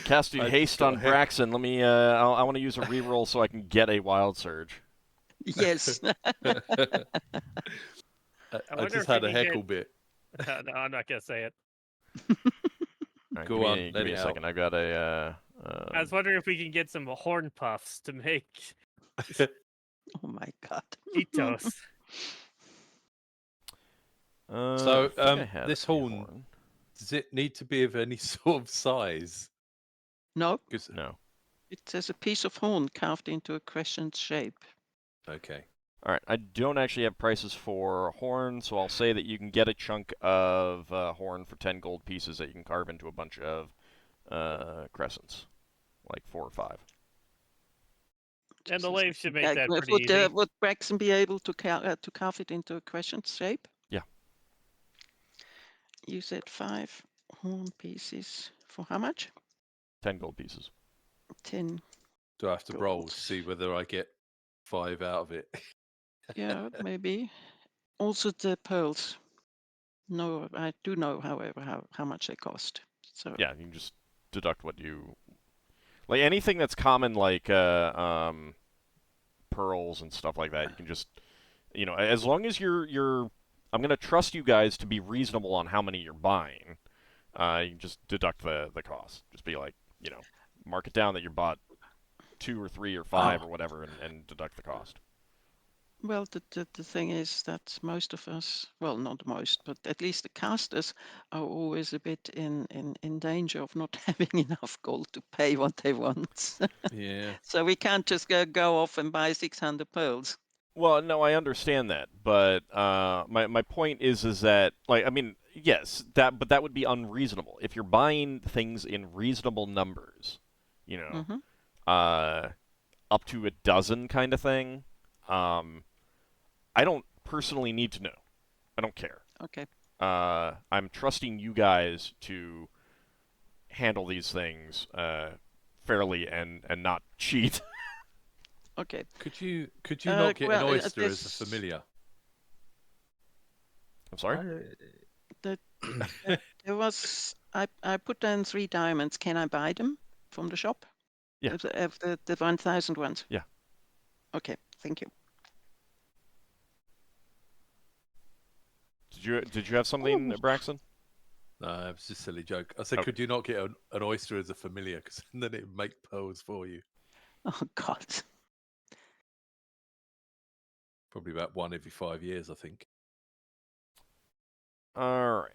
S1: Casting
S2: I just
S1: haste
S2: got
S1: on Braxon. Let me. I want to use a reroll so I can get a wild surge.
S5: Yes.
S2: I
S4: wonder
S2: just
S4: if we
S2: had a
S4: can
S2: heckle
S4: get-
S2: bit.
S4: no, I'm not gonna say it.
S1: All right,
S2: Go
S1: give me
S2: on,
S1: a, give
S2: let
S1: me
S2: it
S1: a second. I've got a.
S4: I was wondering if we can get some horn puffs to make
S5: Oh my God!
S4: Cheetos.
S2: So,
S1: I think I had
S2: this
S1: a
S2: horn- Does it need to be of any sort of size?
S5: No,
S2: 'Cause-
S1: No.
S5: it says a piece of horn carved into a crescent shape.
S2: Okay.
S1: All right, I don't actually have prices for horn, so I'll say that you can get a chunk of horn for 10 gold pieces that you can carve into a bunch of crescents, like 4 or 5.
S4: And the
S5: Jesus.
S4: lathe should make that pretty easy.
S5: Would Braxon be able to carve it into a crescent shape?
S1: Yeah.
S5: You said 5 horn pieces for how much?
S1: 10 gold pieces.
S5: 10.
S2: Do I have to roll
S5: Gold.
S2: to see whether I get 5 out of it?
S5: Yeah, maybe. Also the pearls. No, I do know, however, how much they cost. So
S1: Yeah, you can just deduct what you... Like, anything that's common, like pearls and stuff like that, you can just... You know, as long as you're... I'm going to trust you guys to be reasonable on how many you're buying. You can just deduct the cost. Just be like, you know, mark it down that you bought 2 or 3 or 5 or whatever, and deduct the cost.
S5: well, the thing is that most of us, well, not most, but at least the casters are always a bit in danger of not having enough gold to pay what they want.
S2: Yeah.
S5: So we can't just go off and buy 600 pearls.
S1: Well, no, I understand that, but my point is that, like, I mean, yes, but that would be unreasonable if you're buying things in reasonable numbers, you know,
S5: Mhm.
S1: Up to a dozen kind of thing. I don't personally need to know. I don't care.
S5: Okay.
S1: I'm trusting you guys to handle these things fairly and not cheat.
S5: Okay.
S2: Could you not get
S5: well,
S2: an oyster as a
S5: this-
S2: familiar?
S1: I'm sorry?
S5: There was I put down 3 diamonds. Can I buy them from the shop?
S1: Yeah.
S5: Of the 1,000 ones.
S1: Yeah.
S5: Okay. Thank you.
S1: Did you have something, Braxton?
S2: No, it was just a silly joke. I said,
S1: Oh.
S2: could you not get an oyster as a familiar? Because then it would make pearls for you.
S5: Oh God.
S2: Probably about 1 every 5 years, I think.
S1: Alright.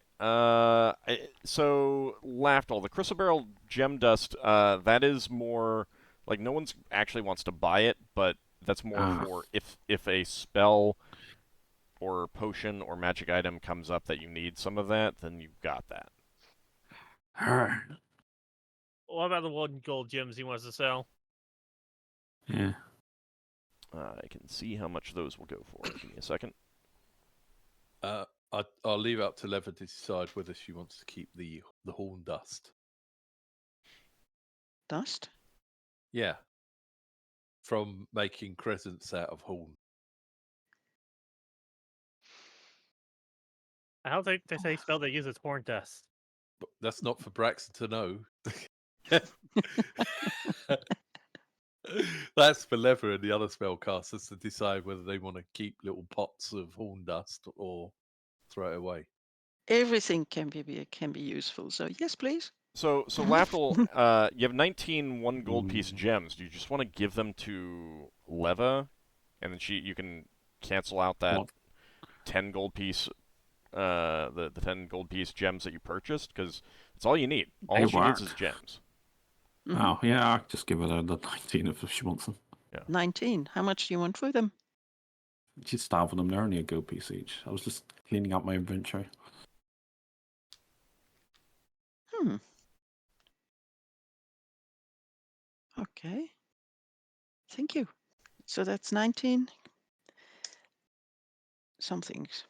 S1: So, Lafdul, the Crystal Barrel Gem Dust, that is more... Like, no one's actually wants to buy it, but that's more for if a spell or potion or magic item comes up that you need some of that, then you've got that.
S6: Alright.
S4: What about the 1 gold gems he wants to sell?
S6: Yeah.
S1: I can see how much those will go for. Give me a second.
S2: I'll leave it up to Lever to decide whether she wants to keep the horn dust.
S5: Dust?
S2: Yeah. From making crescents out of horn.
S4: I don't think there's any spell that uses horn dust.
S2: But that's not for Braxon to know. That's for Lever and the other spellcasters to decide whether they want to keep little pots of horn dust or throw it away.
S5: Everything can be useful. So yes, please.
S1: So Lafdul, you have 19 1 gold piece gems. Do you just want to give them to Leva, and then you can cancel out that 10 gold piece, the 10 gold piece gems that you purchased? Because it's all you need. All she needs is gems.
S6: Oh, yeah, I'll just give her the 19 if she wants them.
S1: Yeah.
S5: 19. How much do you want for them?
S6: She'd starve with them. They're only a gold piece each. I was just cleaning up my inventory.
S5: Okay. Thank you. So that's 19 somethings.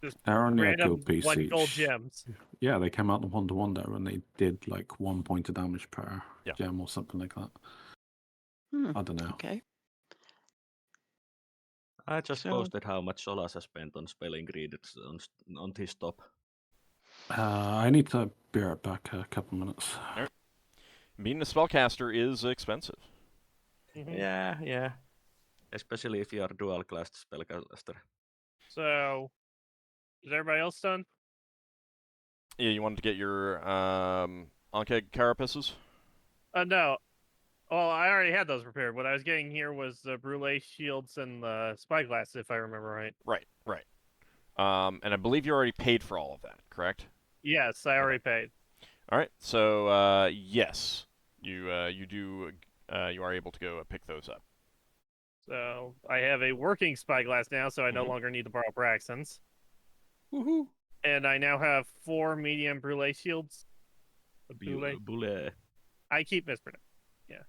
S4: Just
S6: They're only a
S4: random
S6: gold piece
S4: 1
S6: each.
S4: gold gems.
S6: Yeah, they came out the 1-to-1 there, and they did like 1 point of damage per gem or something like that. I don't know.
S5: Okay.
S3: I just posted how much Solas has spent on spell ingredients on his top.
S6: I need to be right back a couple minutes.
S1: All right. Being a spellcaster is expensive.
S3: Yeah. Especially if you are dual class spellcaster.
S4: So, is everybody else done?
S1: Yeah, you wanted to get your Ankeg carapaces?
S4: No. Well, I already had those prepared. What I was getting here was the Brûlé shields and the spyglass, if I remember right.
S1: Right. And I believe you already paid for all of that, correct?
S4: Yes, I already paid.
S1: All right. So yes, you are able to go pick those up.
S4: So I have a working spyglass now, so I no longer need to borrow Braxon's.
S2: Woohoo!
S4: And I now have 4 medium Brûlé shields.
S3: Brûlé.
S4: I keep mispronouncing. Yeah.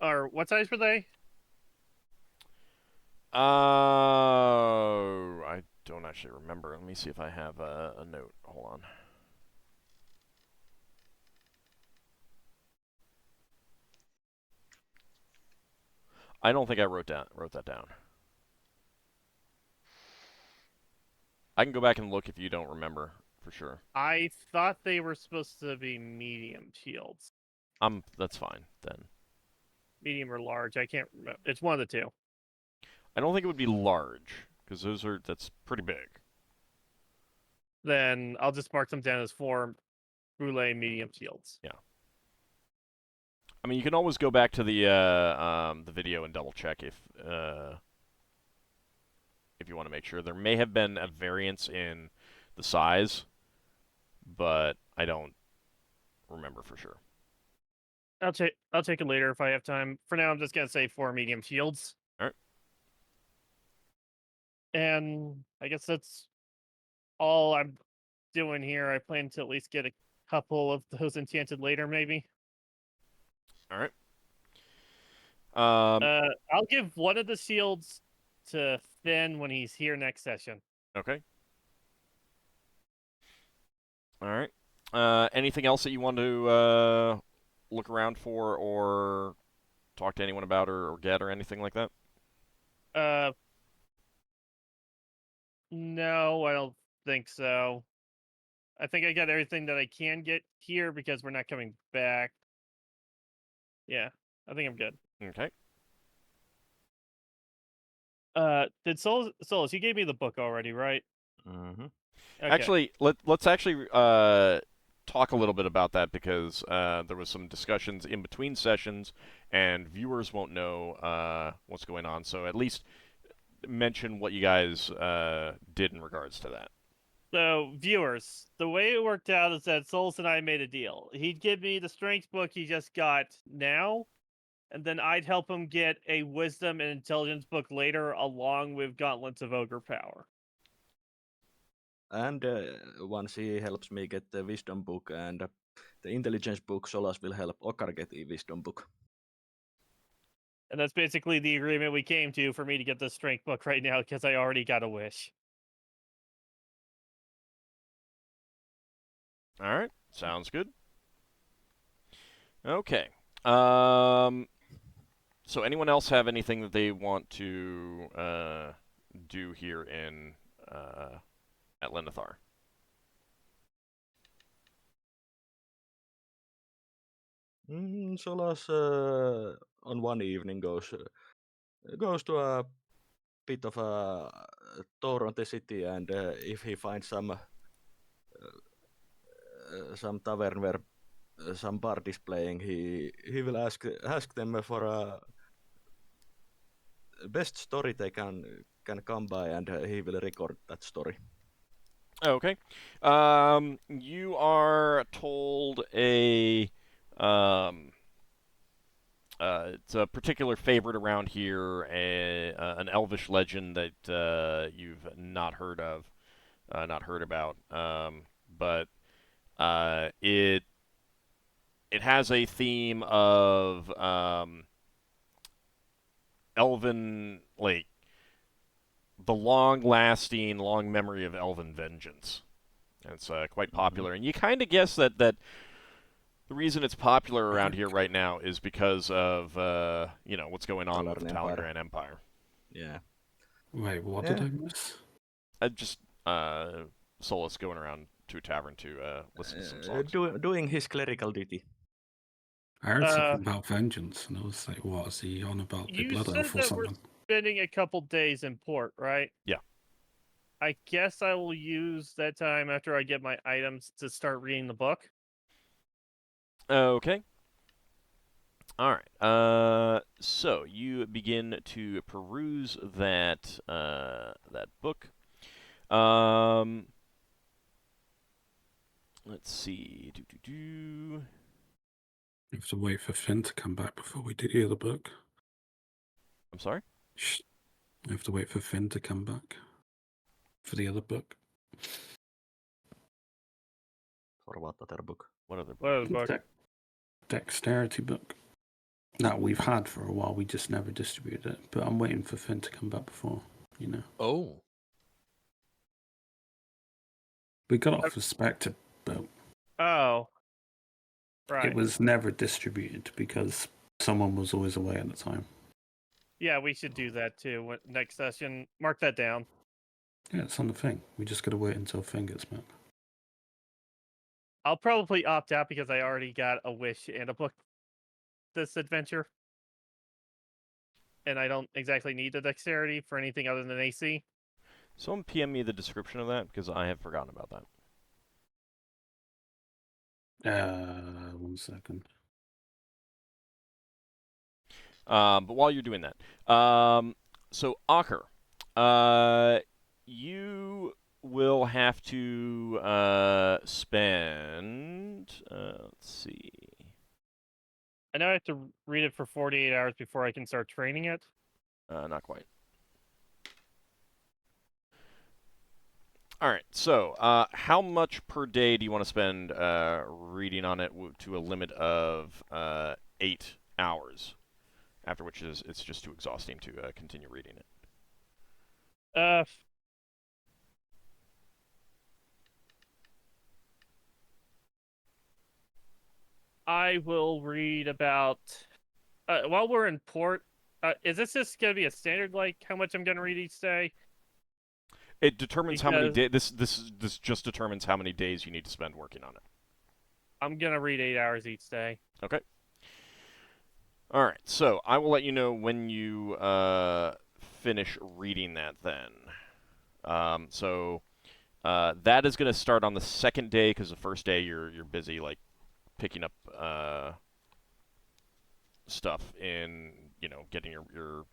S4: Or what size were they?
S1: I don't actually remember. Let me see if I have a note. Hold on. I don't think I wrote that down. I can go back and look if you don't remember for sure.
S4: I thought they were supposed to be medium shields.
S1: That's fine then.
S4: Medium or large, I can't remember. It's one of the two.
S1: I don't think it would be large because that's pretty big.
S4: Then I'll just mark them down as 4 Brûlé medium shields.
S1: Yeah. I mean, you can always go back to the video and double check if you want to make sure. There may have been a variance in the size, but I don't remember for sure.
S4: I'll take it later if I have time. For now, I'm just gonna say 4 medium shields.
S1: All right.
S4: And I guess that's all I'm doing here. I plan to at least get a couple of those enchanted later, maybe.
S1: All right.
S4: I'll give one of the shields to Finn when he's here next session.
S1: Okay. All right. Anything else that you want to look around for or talk to anyone about or get or anything like that?
S4: No, I don't think so. I think I got everything that I can get here because we're not coming back. Yeah, I think I'm good.
S1: Okay.
S4: Did Solas, you gave me the book already, right?
S3: Mm-hmm.
S4: Okay.
S1: Actually, let's actually talk a little bit about that because there was some discussions in between sessions, and viewers won't know what's going on. So at least mention what you guys did in regards to that.
S4: So, viewers, the way it worked out is that Solas and I made a deal. He'd give me the strength book he just got now, and then I'd help him get a wisdom and intelligence book later, along with Gauntlets of Ogre Power.
S3: And once he helps me get the wisdom book and the intelligence book, Solas will help Ockar get the wisdom book.
S4: And that's basically the agreement we came to for me to get the strength book right now, because I already got a wish.
S1: All right, sounds good. Okay. So anyone else have anything that they want to do here in at Levalithana?
S3: Solas on one evening goes to a bit of a tour on the city, and if he finds some tavern where some bard is playing, he will ask them for a best story they can come by, and he will record that story.
S1: Okay. You are told it's a particular favorite around here, an elvish legend that you've not heard of, not heard about, but it has a theme of elven, like the long-lasting, long memory of elven vengeance. And it's quite popular, and you kind of guess that the reason it's popular around here right now is because of what's going on with the Talangran Empire.
S3: Yeah.
S6: Wait, what did I miss?
S1: Just Solas going around to a tavern to listen to some songs.
S3: Doing his clerical duty.
S6: I heard something about vengeance, and I was like, what, is he on about the
S4: You
S6: Blood
S4: said
S6: Elf or
S4: that we're
S6: something?
S4: spending a couple days in port, right?
S1: Yeah.
S4: I guess I will use that time after I get my items to start reading the book.
S1: Okay. All right. So you begin to peruse that book. Let's see.
S6: You have to wait for Finn to come back before we do the other book.
S1: I'm sorry?
S6: Shh. We have to wait for Finn to come back for the other book.
S3: For what other book?
S1: What other book?
S4: What other book?
S6: Dexterity book. That we've had for a while, we just never distributed it. But I'm waiting for Finn to come back before,
S2: Oh.
S6: We got off the Spectre boat.
S4: Oh. Right.
S6: It was never distributed because someone was always away at the time.
S4: Yeah, we should do that too. Next session. Mark that down.
S6: Yeah, it's on the thing. We just gotta wait until Finn gets back.
S4: I'll probably opt out because I already got a wish and a book this adventure. And I don't exactly need the dexterity for anything other than AC.
S1: Someone PM me the description of that, because I have forgotten about that.
S6: 1 second.
S1: But while you're doing that, so Ockar, you will have to spend. Let's see.
S4: I know I have to read it for 48 hours before I can start training it.
S1: Not quite. All right. So, how much per day do you want to spend reading on it to a limit of 8 hours? After which it's just too exhausting to continue reading it.
S4: I will read about while we're in port. Is this just gonna be a standard, like how much I'm gonna read each day?
S1: It determines how many days. This just determines how many days you need to spend working on it.
S4: I'm gonna read 8 hours each day.
S1: Okay. All right. So I will let you know when you finish reading that. Then. That is going to start on the second day because the first day you're busy like picking up stuff in getting your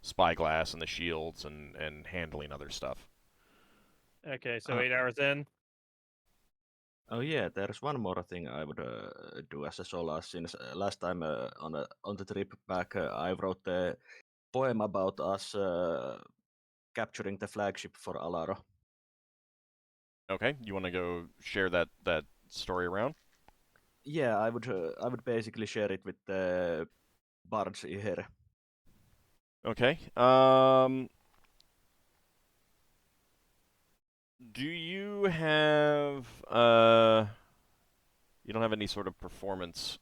S1: spyglass and the shields and handling other stuff.
S4: Okay, so 8 hours in.
S3: Oh yeah, there's one more thing I would do as a Solas. Since last time on the trip back, I wrote a poem about us capturing the flagship for Alaro.
S1: Okay, you want to go share that story around?
S3: Yeah, I would basically share it with the bards here.
S1: Okay. Do you have you don't have any sort of performance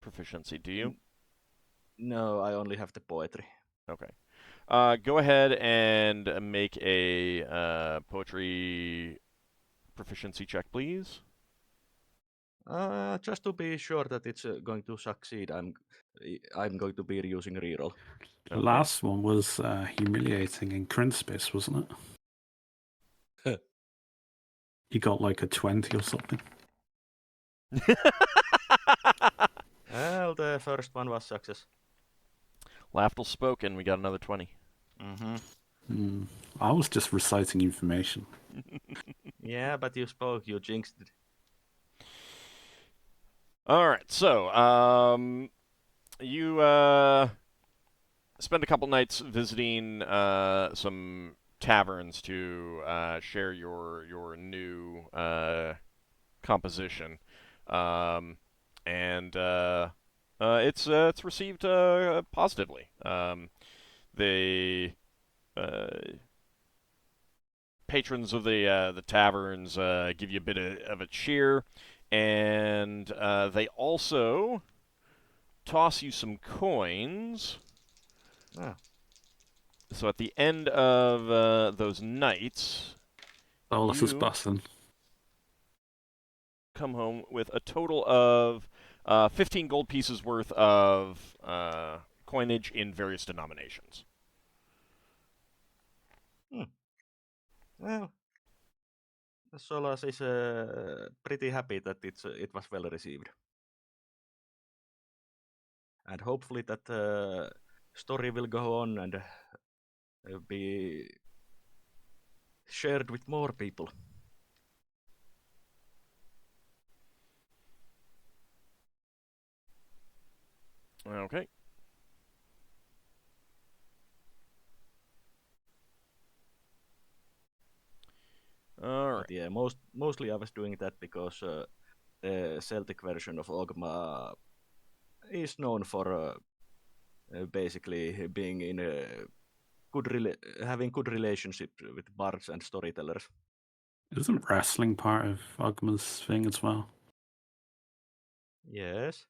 S1: proficiency, do you?
S3: No, I only have the poetry.
S1: Okay. Go ahead and make a poetry proficiency check, please.
S3: Just to be sure that it's going to succeed, I'm going to be using reroll.
S6: The last one was humiliating in Crinspis, wasn't it? You got like a 20 or something.
S3: Well, the first one was success.
S1: Lafdul spoke, and we got another 20.
S6: I was just reciting information.
S3: Yeah, but you spoke, you jinxed it.
S1: All right, so you spend a couple nights visiting some taverns to share your new composition, and it's received positively. The patrons of the taverns give you a bit of a cheer, and they also toss you some coins.
S3: Ah.
S1: So at the end of those nights,
S6: Solas is
S1: you
S6: busting.
S1: come home with a total of 15 gold pieces worth of coinage in various denominations.
S3: Well, Solas is pretty happy that it was well received. And hopefully that story will go on and be shared with more people.
S1: Okay. All right.
S3: But yeah, mostly I was doing that because the Celtic version of Ogma is known for basically being in a having good relationship with bards and storytellers.
S6: Isn't wrestling part of Ogma's thing as well?
S3: Yes.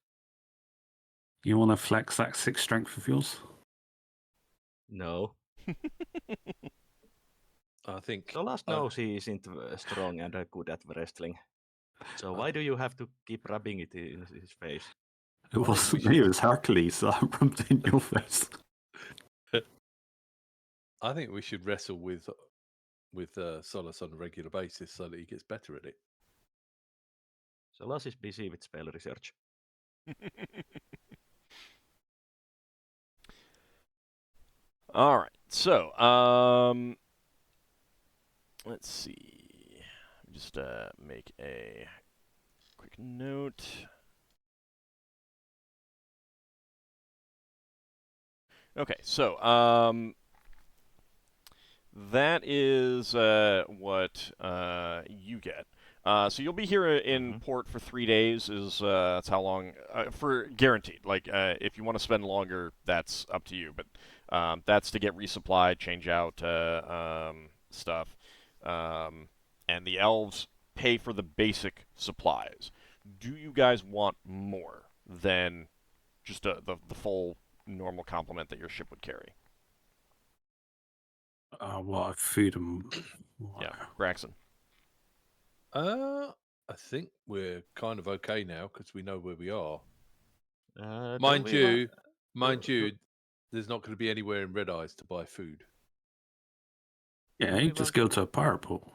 S6: You want to flex that 6 strength of yours?
S3: No.
S2: I think
S3: Solas knows he isn't strong and good at wrestling. So why do you have to keep rubbing it in his face?
S6: It wasn't me, it was Hercules that rubbed it in your face.
S2: I think we should wrestle with Solas on a regular basis so that he gets better at it.
S3: Solas is busy with spell research.
S1: All right. So, let's see. Just make a quick note. Okay. So, that is what you get. So you'll be here in port for 3 days. That's how long for guaranteed. Like if you want to spend longer, that's up to you. But that's to get resupplied, change out stuff, and the elves pay for the basic supplies. Do you guys want more than just the full normal complement that your ship would carry?
S6: What, food and water?
S1: Yeah, Braxon.
S2: I think we're kind of okay now because we know where we are.
S3: Mind
S2: you, there's not going to be anywhere in Red Eyes to buy food.
S6: Yeah, you just go to a power pool.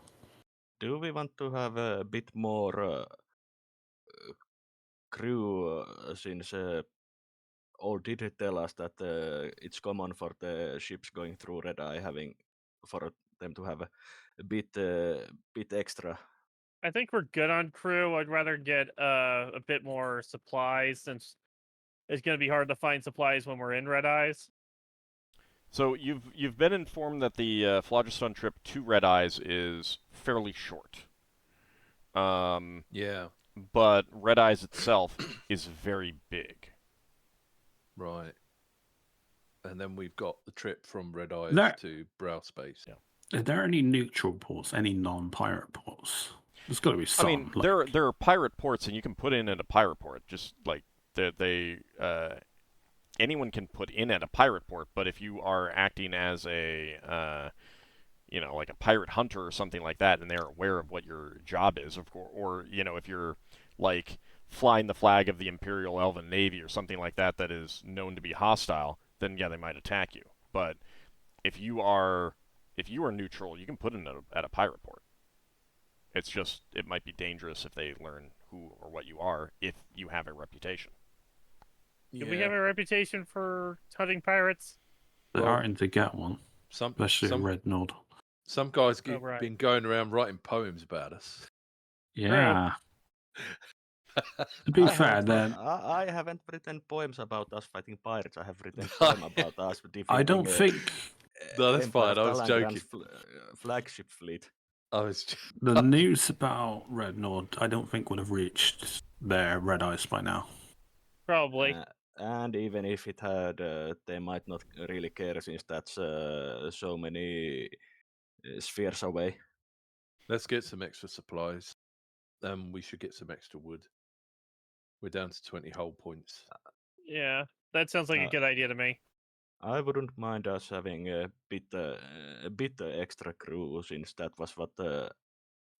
S3: Do we want to have a bit more crew since or did it tell us that it's common for the ships going through Red Eye for them to have a bit extra?
S4: I think we're good on crew. I'd rather get a bit more supplies since it's going to be hard to find supplies when we're in Red Eyes.
S1: So you've been informed that the Phlogiston trip to Red Eyes is fairly short.
S2: Yeah,
S1: But Red Eyes itself is very big.
S2: right. And then we've got the trip from Red Eyes
S6: That-
S2: to Brow Space.
S6: Are there any neutral ports, any non-pirate ports? There's got to be some.
S1: I mean,
S6: like-
S1: there are pirate ports, and you can put in at a pirate port. Just like anyone can put in at a pirate port. But if you are acting as a like a pirate hunter or something like that, and they're aware of what your job is, of course, or if you're like flying the flag of the Imperial Elven Navy or something like that that is known to be hostile, then yeah, they might attack you. But if you are neutral, you can put in at a pirate port. It's just it might be dangerous if they learn who or what you are if you have a reputation.
S4: Do we have a reputation for hunting pirates?
S6: They're
S2: well,
S6: starting to get one, especially
S2: some
S6: Red Nod.
S2: some guys
S4: Oh, right.
S2: been going around writing poems about us.
S6: Yeah. To be fair, then
S3: I haven't written poems about us fighting pirates. I have written poem about us defeating.
S6: I don't think
S2: No, that's
S3: Empire
S2: fine,
S3: of
S2: I was
S3: Talangrand's
S2: joking.
S3: Flagship fleet.
S2: I was.
S6: the news about Red Nod, I don't think would have reached their Red Eyes by now.
S4: Probably.
S3: And even if it had, they might not really care since that's so many spheres away.
S2: Let's get some extra supplies. We should get some extra wood. We're down to 20 hull points.
S4: Yeah, that sounds like a good idea to me.
S3: I wouldn't mind us having a bit extra crew, since that was what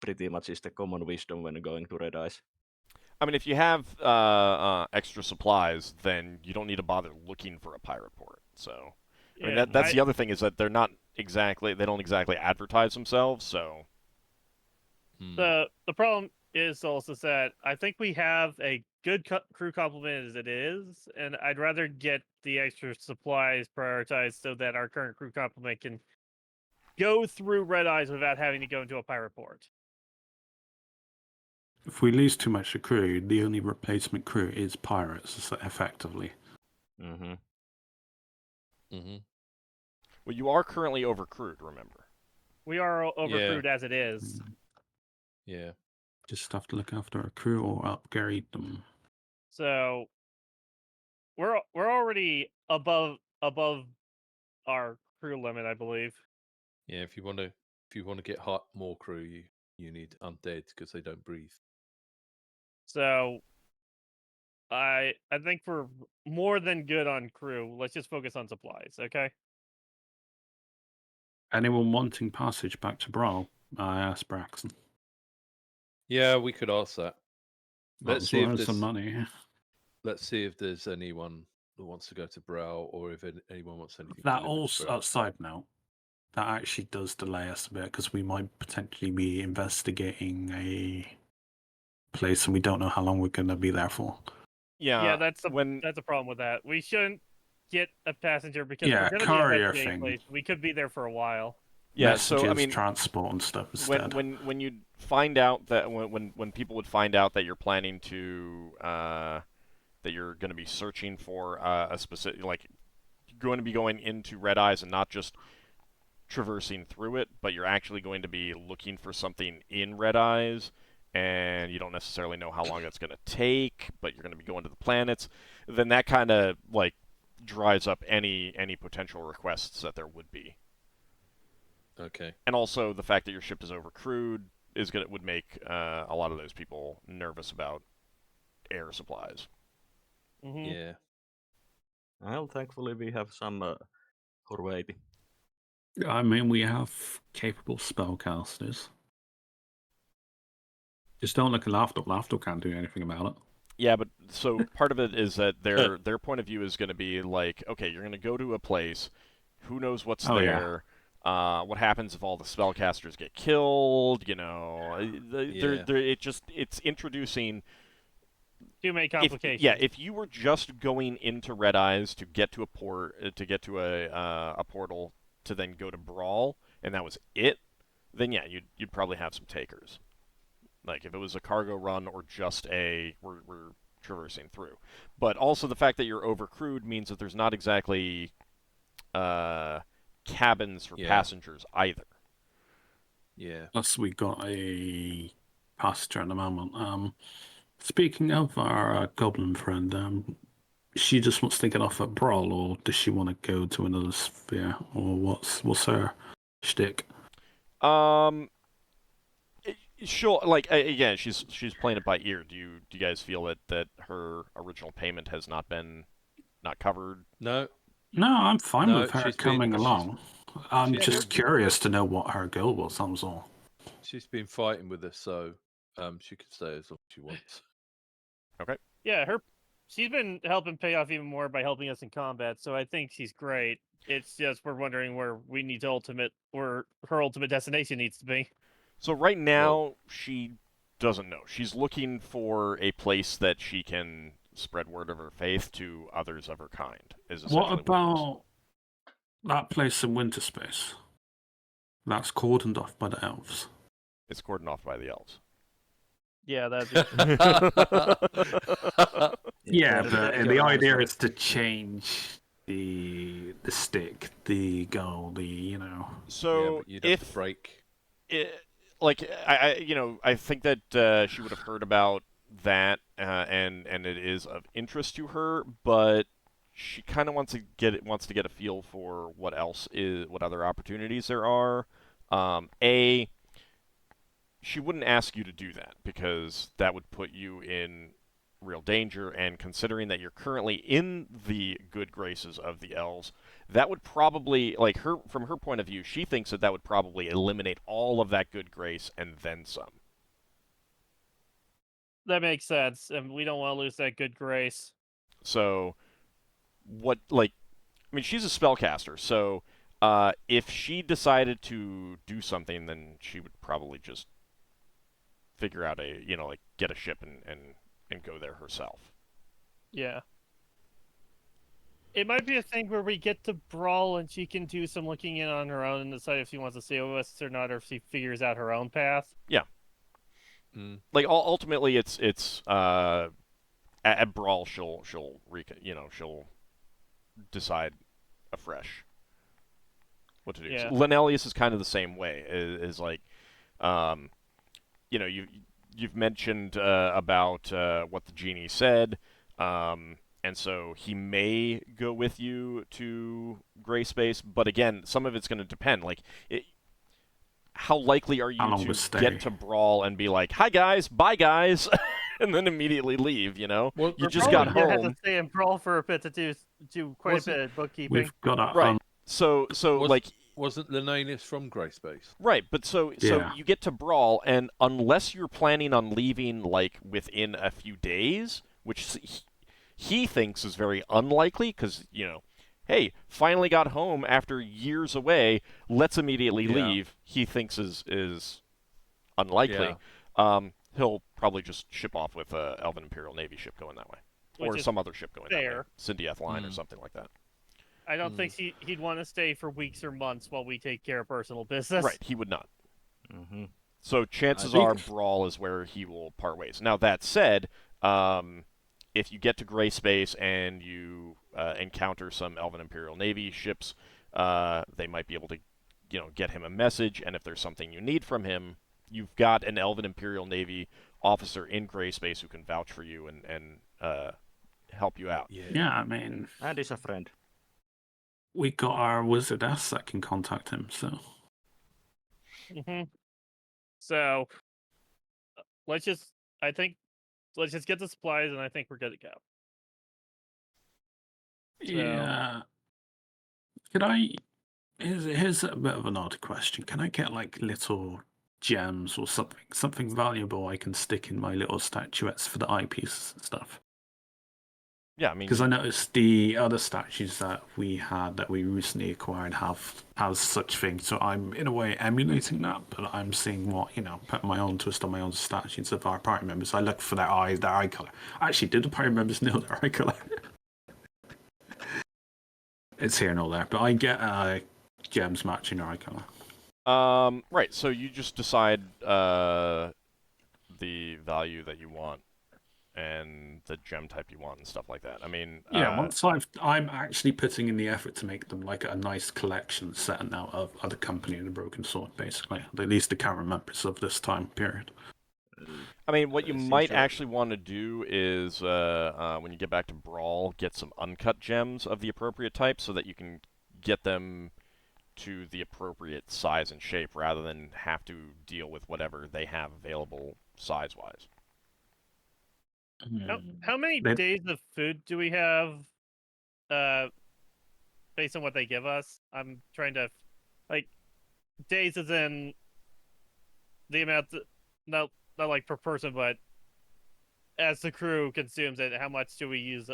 S3: pretty much is the common wisdom when going to Red Eyes.
S1: I mean, if you have extra supplies, then you don't need to bother looking for a pirate port. So, I mean, that's the other thing is that they don't exactly advertise themselves. So,
S4: The problem is also that I think we have a good crew complement as it is, and I'd rather get the extra supplies prioritized so that our current crew complement can go through Red Eyes without having to go into a pirate port.
S6: If we lose too much of crew, the only replacement crew is pirates, effectively.
S3: Mm-hmm.
S1: well, you are currently overcrewed. Remember.
S4: We are overcrewed as it is.
S2: Yeah.
S6: Just have to look after a crew or upgrade them.
S4: So we're already above our crew limit, I believe.
S2: Yeah, if you want to get more crew, you need undead because they don't breathe.
S4: So I think we're more than good on crew. Let's just focus on supplies, okay?
S6: Anyone wanting passage back to Brawl? I asked Braxon.
S2: Yeah, we could ask that. Let's see if there's
S6: some money.
S2: Let's see if there's anyone that wants to go to Brow, or if anyone wants anything.
S6: That
S2: delivered to
S6: also,
S2: Brow.
S6: side note, that actually does delay us a bit because we might potentially be investigating a place and we don't know how long we're going to be there for.
S1: Yeah.
S4: That's a problem with that. We shouldn't get a passenger because
S6: Yeah,
S4: we're going to be
S6: courier
S4: investigating
S6: thing.
S4: place. We could be there for a while.
S1: Yeah.
S6: Messages,
S1: So I mean,
S6: transport and stuff instead.
S1: when you find out that when people would find out that you're planning to that you're going to be searching for a specific, like you're going to be going into Red Eyes and not just traversing through it, but you're actually going to be looking for something in Red Eyes, and you don't necessarily know how long that's going to take, but you're going to be going to the planets, then that kind of like dries up any potential requests that there would be.
S2: Okay.
S1: And also the fact that your ship is overcrewed would make a lot of those people nervous about air supplies.
S4: Mm-hmm.
S2: Yeah.
S3: Well, thankfully we have some Horvath.
S6: I mean, we have capable spellcasters. Just don't look at Lafdul. Lafdul can't do anything about it.
S1: Yeah, but so part of it is that their point of view is going to be like, okay, you're going to go to a place, who knows what's there, what happens if all the spellcasters get killed, you know, it's introducing
S4: Too many
S1: If,
S4: complications.
S1: yeah, if you were just going into Red Eyes to get to a to get to a portal to then go to Brawl, and that was it, then yeah, you'd probably have some takers. Like if it was a cargo run or just we're traversing through. But also the fact that you're overcrewed means that there's not exactly cabins for passengers either.
S2: Yeah.
S6: Plus, we got a passenger at the moment. Speaking of our goblin friend, she just wants to get off at Brawl, or does she want to go to another sphere, or what's her shtick?
S1: She'll again. She's playing it by ear. Do you guys feel that her original payment has not covered?
S2: No.
S6: No, I'm fine
S2: No,
S6: with her
S2: she's
S6: coming
S2: been-
S6: along. I'm
S2: she's
S6: just
S2: been-
S6: curious to know what her goal was. That was all.
S2: She's been fighting with us, so she can stay as long as she wants.
S1: Okay.
S4: Yeah, she's been helping pay off even more by helping us in combat, so I think she's great. It's just we're wondering where her ultimate destination needs to be.
S1: So right now she doesn't know. She's looking for a place that she can spread word of her faith to others of her kind.
S6: What about that place in Winterspace? That's cordoned off by the elves.
S1: It's cordoned off by the elves.
S4: Yeah, that's
S6: Yeah, but the idea is to change the stick, the goal,
S1: So
S2: you'd have to break.
S1: I think that she would have heard about that, and it is of interest to her, but she kind of wants to get a feel for what other opportunities there are. She wouldn't ask you to do that because that would put you in real danger, and considering that you're currently in the good graces of the elves, that would probably, from her point of view, she thinks that would probably eliminate all of that good grace and then some.
S4: That makes sense, and we don't want to lose that good grace.
S1: So, she's a spellcaster, so if she decided to do something, then she would probably just figure out get a ship and go there herself.
S4: Yeah. It might be a thing where we get to Brawl and she can do some looking in on her own and decide if she wants to stay with us or not, or if she figures out her own path.
S1: Yeah. Ultimately, it's at Brawl she'll decide afresh what to do.
S4: Yeah.
S1: So Lenelius is kind of the same way. Is you've mentioned about what the genie said, and so he may go with you to Gray Space. But again, some of it's going to depend. How likely are you to get to Brawl and be like, "Hi guys, bye guys," and then immediately leave?
S2: Well,
S1: you just got home.
S4: Have to stay in Brawl for a bit to do quite a bit of bookkeeping.
S6: We've got a,
S1: right. So
S2: wasn't Linnaeus from Grey Space?
S1: Right, but so you get to Brawl, and unless you're planning on leaving within a few days, which he thinks is very unlikely, because hey, finally got home after years away, let's immediately leave. He thinks is unlikely.
S2: Yeah.
S1: He'll probably just ship off with a Elven Imperial Navy ship going that way, or some other ship going that way, Syndiath Line or something like that.
S4: I don't think he'd want to stay for weeks or months while we take care of personal business.
S1: Right, he would not.
S3: Mm-hmm.
S1: So chances are Brawl is where he will part ways. Now, that said, if you get to Gray Space and you encounter some Elven Imperial Navy ships, they might be able to get him a message, and if there's something you need from him, you've got an Elven Imperial Navy officer in Gray Space who can vouch for you and help you out.
S6: Yeah, I mean...
S3: And he's a friend.
S6: We got our wizardess that can contact him, so...
S4: So, let's just get the supplies, and I think we're good to go.
S6: Yeah. Could I... Here's a bit of an odd question. Can I get, little gems or something valuable I can stick in my little statuettes for the eyepieces and stuff?
S1: Yeah, I mean,
S6: Because I noticed the other statues that we recently acquired has such things. So I'm in a way emulating that, but I'm seeing what put my own twist on my own statues of our party members. I look for their eyes, their eye color. Actually, did the party members know their eye color? It's here and all there, but I get gems matching their eye color.
S1: right. So you just decide the value that you want and the gem type you want and stuff like that. I mean,
S6: Yeah, once I'm actually putting in the effort to make them like a nice collection set out of other company and the Broken Sword, basically. At least the current members of this time period.
S1: I mean, what you
S3: Since
S1: might
S3: you're-
S1: actually want to do is, when you get back to Brawl, get some uncut gems of the appropriate type so that you can get them to the appropriate size and shape rather than have to deal with whatever they have available size-wise.
S4: How many
S6: They-
S4: days of food do we have? Based on what they give us, I'm trying to, like, days as in the amount, not like per person, but as the crew consumes it, how much do we use?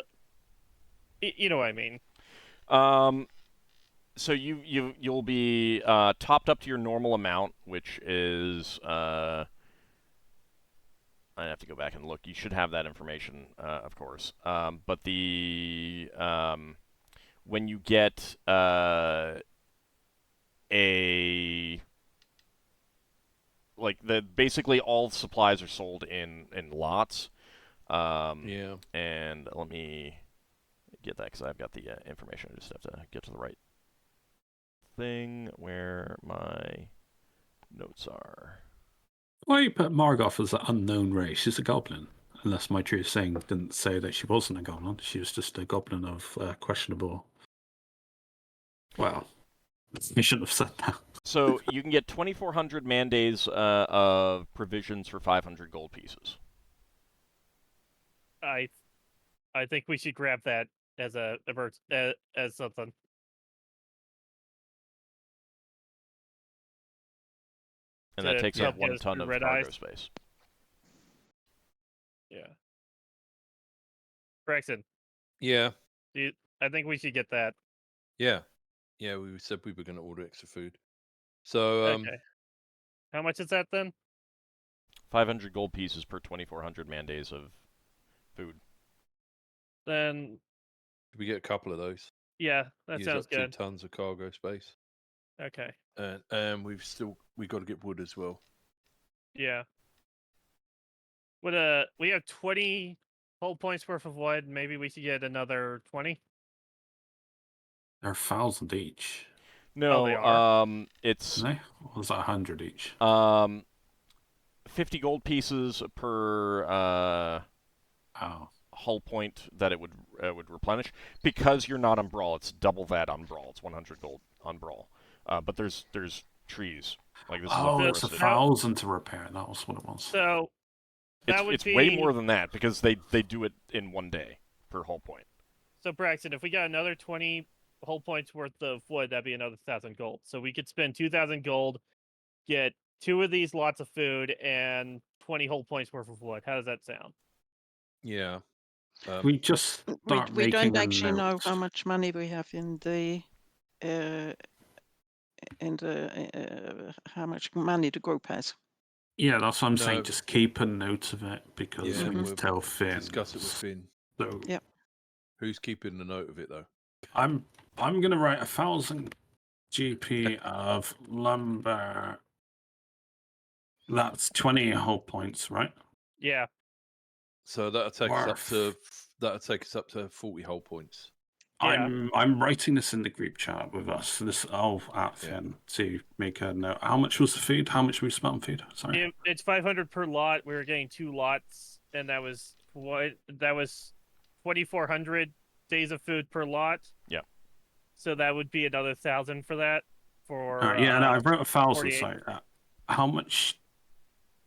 S4: You know what I mean?
S1: So you'll be topped up to your normal amount, which is I have to go back and look. You should have that information, of course. But the when you get basically all supplies are sold in lots.
S2: Yeah.
S1: And let me get that because I've got the information. I just have to get to the right thing where my notes are.
S6: Why you put Margoth as an unknown race? She's a goblin. Unless my true saying didn't say that she wasn't a goblin. She was just a goblin of questionable. Well, you shouldn't have said that.
S1: So you can get 2,400 man days of provisions for 500 gold pieces.
S4: I think we should grab that as as something.
S1: And that
S4: To
S1: takes
S4: help
S1: up
S4: get
S1: 1
S4: us
S1: ton
S4: through
S1: of
S4: red
S1: cargo
S4: eyes.
S1: space.
S4: Yeah. Braxon,
S2: Yeah.
S4: I think we should get that.
S2: Yeah. Yeah. We said we were going to order extra food. So
S4: Okay. How much is that then?
S1: 500 gold pieces per 2,400 man days of food.
S4: Then
S2: we get a couple of those.
S4: yeah, that
S2: Use
S4: sounds
S2: up
S4: good.
S2: 2 tons of cargo space.
S4: Okay.
S2: And we got to get wood as well.
S4: Yeah. We have 20 whole points worth of wood. Maybe we should get another 20.
S6: They're 1,000 each.
S1: No,
S4: they are?
S1: it's
S6: Isn't they? Or was that 100 each?
S1: 50 gold pieces per
S6: Oh.
S1: hull point that it would replenish. Because you're not on Brawl, it's double that on Brawl. It's 100 gold on Brawl. But there's trees. Like this
S6: Oh,
S1: is
S6: it's
S1: forested.
S6: 1,000 to repair. That was what it was.
S4: So that would
S1: It's
S4: be
S1: way more than that because they do it in 1 day per hull point.
S4: So Braxton, if we got another 20 whole points worth of wood, that'd be another 1,000 gold. So we could spend 2,000 gold, get 2 of these lots of food, and 20 whole points worth of wood. How does that sound?
S2: Yeah.
S6: We just start
S5: We
S6: making
S5: don't actually know
S6: note.
S5: how much money we have in the how much money the group has.
S6: Yeah, that's what I'm saying.
S2: No.
S6: Just keep a note of it because
S2: Yeah,
S6: we need
S2: we'll
S6: to tell Finn.
S2: discuss it with Finn.
S6: So
S5: Yep.
S2: Who's keeping the note of it though?
S6: I'm gonna write 1,000 GP of lumber. That's 20 whole points, right?
S4: Yeah.
S2: So that'll take us up to 40 whole points.
S4: Yeah.
S6: I'm writing this in the group chat with us. I'll at Finn to make a note. How much was the food? How much we spent on food? Sorry.
S4: It's 500 per lot. We were getting 2 lots, and that was 2,400 days of food per lot.
S1: Yeah.
S4: So that would be another 1,000 for that. For
S6: Yeah, no, I wrote 1,000.
S4: 48.
S6: Sorry. How much?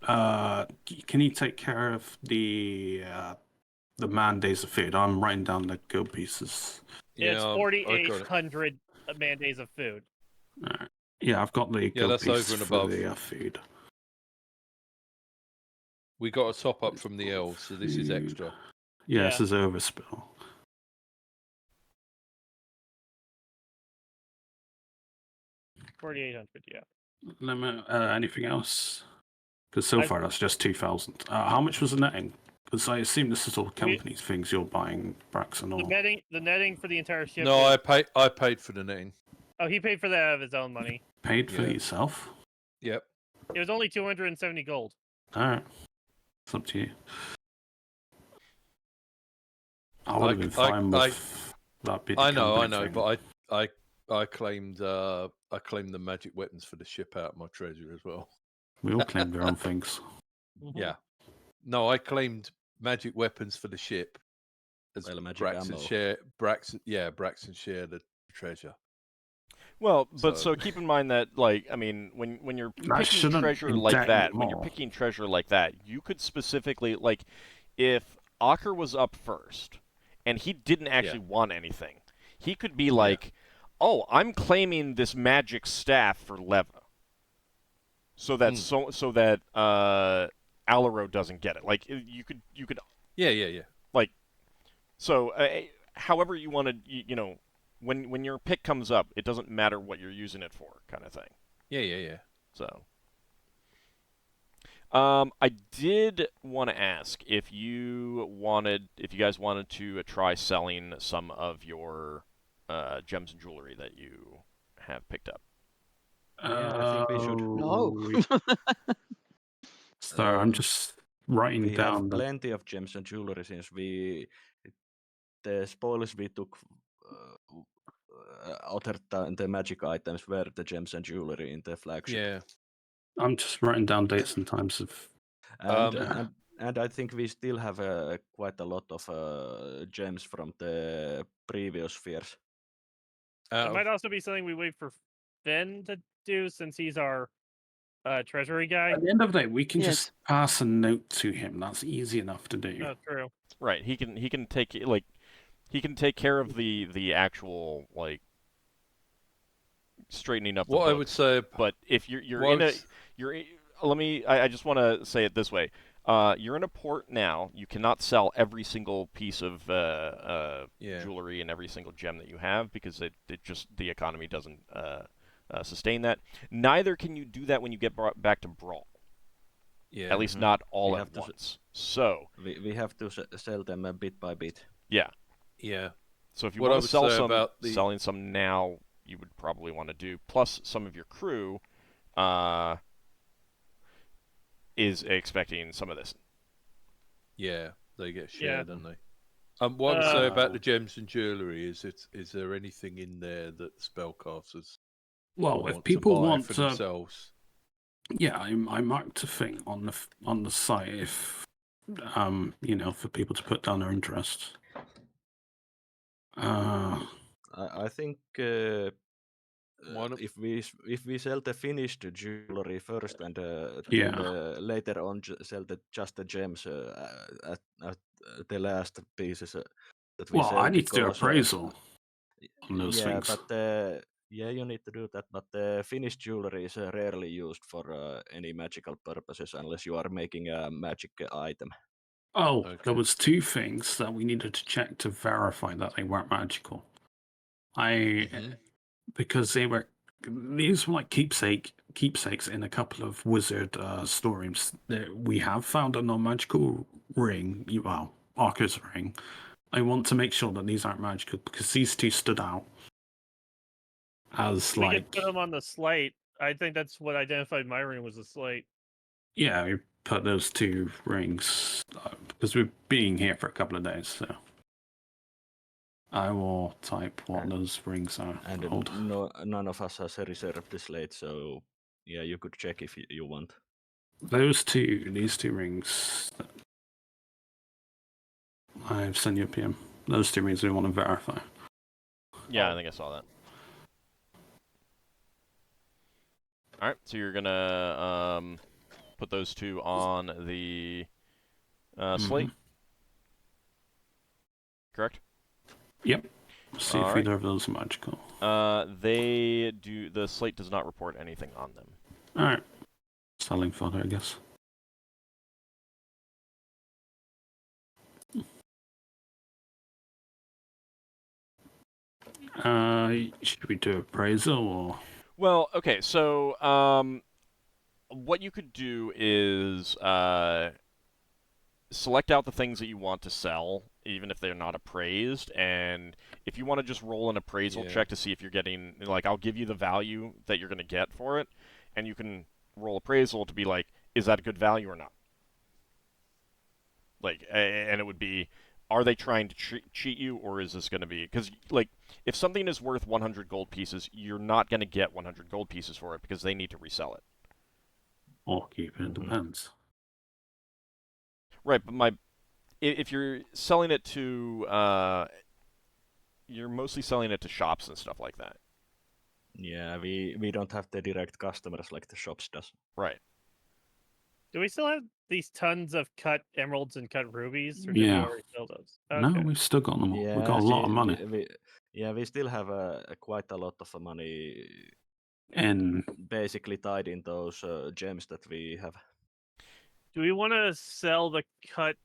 S6: Can you take care of the man days of food? I'm writing down the gold pieces.
S4: It's
S2: Yeah, I got it.
S4: 4,800 man days of food.
S6: Alright. Yeah, I've got the gold
S2: that's
S6: pieces
S2: over and
S6: for
S2: above.
S6: the food.
S2: We got a top up from the elves, so this is
S6: Food.
S2: extra.
S6: Yeah,
S4: Yeah.
S6: this is overspill.
S4: 4,800. Yeah.
S6: Anything else? Because so far that's just 2,000. How much was the netting? Because I assume this is all company things you're buying, Braxon, or...
S4: The netting for the entire ship.
S2: No, I paid for the netting.
S4: Oh, he paid for that out of his own money.
S6: Paid for yourself?
S2: Yep.
S4: It was only 270 gold.
S6: Alright. It's up to you. I would have been fine with that bit.
S2: I know,
S6: thing.
S2: but I claimed the magic weapons for the ship out of my treasure as well.
S6: We all claimed our own things.
S2: Yeah. No, I claimed magic weapons for the ship. As Braxon shared the treasure.
S1: Well, but so keep in mind that, like, I mean, when you're picking treasure like that, you could specifically, like, if Ockar was up first and he didn't actually want anything, he could be like, "Oh, I'm claiming this magic staff for Leva," so that Alaro doesn't get it. Like, you could.
S2: Yeah.
S1: Like, so however you want to, you know. When your pick comes up, it doesn't matter what you're using it for, kind of thing.
S2: Yeah.
S1: So, I did want to ask if you guys wanted to try selling some of your gems and jewelry that you have picked up.
S3: Yeah, I think we should.
S5: No.
S6: So I'm just writing down.
S3: We have plenty of gems and jewelry since the spoils we took. The magic items were the gems and jewelry in the flagship.
S2: Yeah.
S6: I'm just writing down dates and times of.
S3: And I think we still have quite a lot of gems from the previous spheres.
S4: It might also be something we wait for Finn to do, since he's our treasury guy.
S6: At the end of the day, we can just pass a note to him. That's easy enough to do.
S4: Oh, true.
S1: Right. He can take care of the actual, like, straightening up the
S2: what
S1: book.
S2: I would say,
S1: but if I just want to say it this way. You're in a port now. You cannot sell every single piece of jewelry and every single gem that you have, because the economy doesn't sustain that. Neither can you do that when you get brought back to Brawl.
S2: Yeah.
S1: At least not all at once. So
S3: we have to sell them bit by bit.
S1: Yeah.
S2: Yeah.
S1: So if you want to sell some, selling some now, you would probably want to do. Plus, some of your crew is expecting some of this.
S2: Yeah, they get shared, don't they? What I would say about the gems and jewelry is there anything in there that spellcasters
S6: if people want
S2: for themselves?
S6: Yeah, I marked a thing on the site if for people to put down their interest.
S3: I think if we sell the finished jewelry first and then later on sell just the gems at the last pieces that we sell.
S6: I need to do appraisal on those things.
S3: But you need to do that. But the finished jewelry is rarely used for any magical purposes unless you are making a magic item.
S6: Oh, okay. There was two things that we needed to check to verify that they weren't magical. Because these were like keepsakes in a couple of wizard storyrooms. We have found a non-magical ring, Ockar's ring. I want to make sure that these aren't magical because these two stood out as
S4: we could put them on the slate. I think that's what identified my ring was a slate.
S6: Yeah, we put those two rings because we're being here for a couple of days, so I will type what those rings are.
S3: And none of us has a reserved slate, so yeah, you could check if you want.
S6: These two rings. I've sent you a PM. Those two rings we want to verify.
S1: Yeah, I think I saw that. All right, so you're gonna put those two on the slate, correct?
S6: Yep. See if either of those are magical.
S1: They do. The slate does not report anything on them.
S6: All right. Selling fodder, I guess. Should we do appraisal or?
S1: Well, okay, so what you could do is select out the things that you want to sell, even if they're not appraised, and if you want to just roll an appraisal
S2: Yeah.
S1: check to see if you're getting, like, I'll give you the value that you're going to get for it, and you can roll appraisal to be like, is that a good value or not? Like, and it would be, are they trying to cheat you, or is this going to be, because, like, if something is worth 100 gold pieces, you're not going to get 100 gold pieces for it because they need to resell it.
S6: Or keep it, depends.
S1: Right, but if you're selling it to, you're mostly selling it to shops and stuff like that.
S3: Yeah, we don't have the direct customers like the shops does.
S1: Right.
S4: Do we still have these tons of cut emeralds and cut rubies, or did we
S6: Yeah.
S4: already sell those?
S6: No,
S4: Okay.
S6: we've still got them all.
S3: Yeah,
S6: We've got a lot of money.
S3: We still have quite a lot of money
S6: And
S3: basically tied in those gems that we have.
S4: Do we want to sell the cut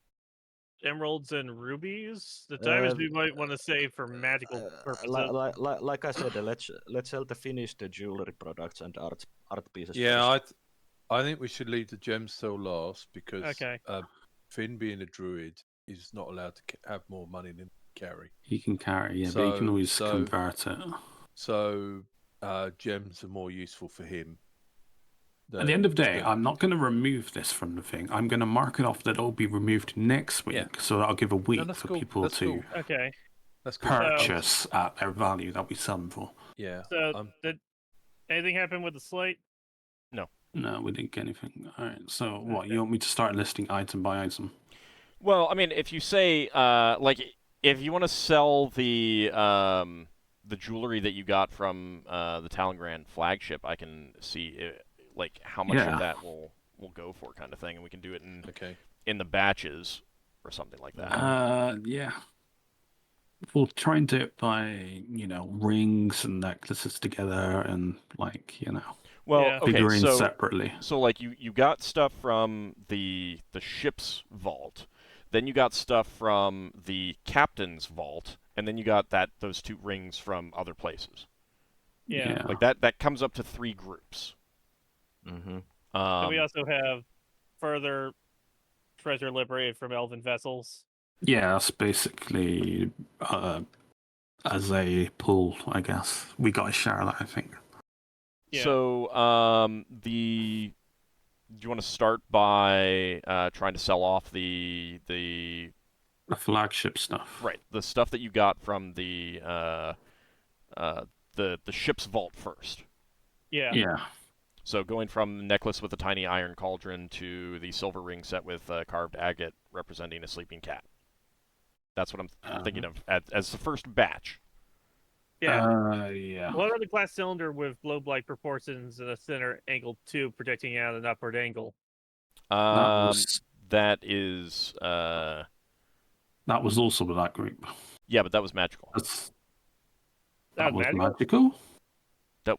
S4: emeralds and rubies? The time is we might want to save for magical purposes.
S3: Like I said, let's sell the finished jewelry products and art pieces.
S2: Yeah,
S3: first.
S2: I think we should leave the gems till last because
S4: Okay.
S2: Finn being a druid is not allowed to have more money than he can carry.
S6: he can carry, yeah, but he can always
S2: So-
S6: convert it.
S2: So gems are more useful for him.
S6: At the end of the day,
S2: than-
S6: I'm not going to remove this from the thing. I'm going to mark it off that it'll be removed next week,
S2: Yeah.
S6: so that'll give a week
S2: that's
S6: for
S2: cool,
S6: people
S2: that's
S6: to
S2: cool.
S4: Okay.
S2: That's good.
S6: purchase at their value that we sell them for.
S2: Yeah.
S4: So did anything happen with the slate?
S6: No, we didn't get anything. All right, so what, you want me to start listing item by item?
S1: Well, I mean, if you say, like, if you want to sell the jewelry that you got from the Talongrand flagship, I can see, like, how much
S6: Yeah.
S1: of that will go for, kind of thing, and we can do it
S2: Okay.
S1: in the batches or something like that.
S6: Yeah. We'll try and do it by, rings and necklaces together and, like,
S1: Well,
S4: Yeah.
S1: okay,
S6: figurines separately.
S1: so like you got stuff from the ship's vault, then you got stuff from the captain's vault, and then you got those 2 rings from other places.
S4: Yeah.
S1: Like that comes up to 3 groups.
S3: Mm-hmm.
S4: And we also have further treasure liberated from elven vessels.
S6: Yeah, that's basically as a pool, I guess. We got to share that, I think.
S4: Yeah.
S1: So do you want to start by trying to sell off the
S6: The flagship stuff.
S1: right, the stuff that you got from the ship's vault first?
S4: Yeah.
S6: Yeah.
S1: So going from the necklace with a tiny iron cauldron to the silver ring set with carved agate representing a sleeping cat. That's what I'm thinking of as the first batch.
S4: Yeah.
S6: Yeah.
S4: What are the glass cylinder with globe-like proportions and a center angled tube projecting out an upward angle?
S1: That is
S6: That was also with that group.
S1: yeah, but that was magical.
S6: That was
S4: magical?
S6: magical?
S1: That-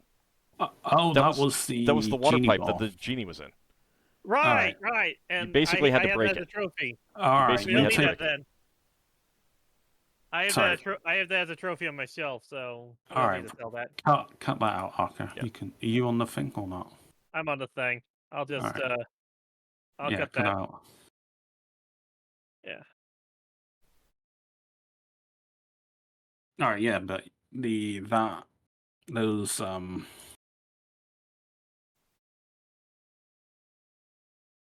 S6: that was the
S1: water
S6: genie
S1: pipe
S6: ball.
S1: that the genie was in.
S4: Right. And
S1: basically had to
S4: I
S1: break
S4: have that
S1: it.
S4: as a trophy.
S6: All right,
S1: basically
S4: We
S1: had
S4: don't
S1: to
S4: need
S1: break
S4: that then. I have that as a trophy on my shelf, so I don't
S6: All right.
S4: need to sell that.
S6: Cut that out, Ockar.
S1: Yeah.
S6: Are you on the thing or not?
S4: I'm on the thing. I'll just
S6: Alright.
S4: I'll
S6: yeah,
S4: cut
S6: cut
S4: that.
S6: out.
S4: Yeah.
S6: All right, yeah, but those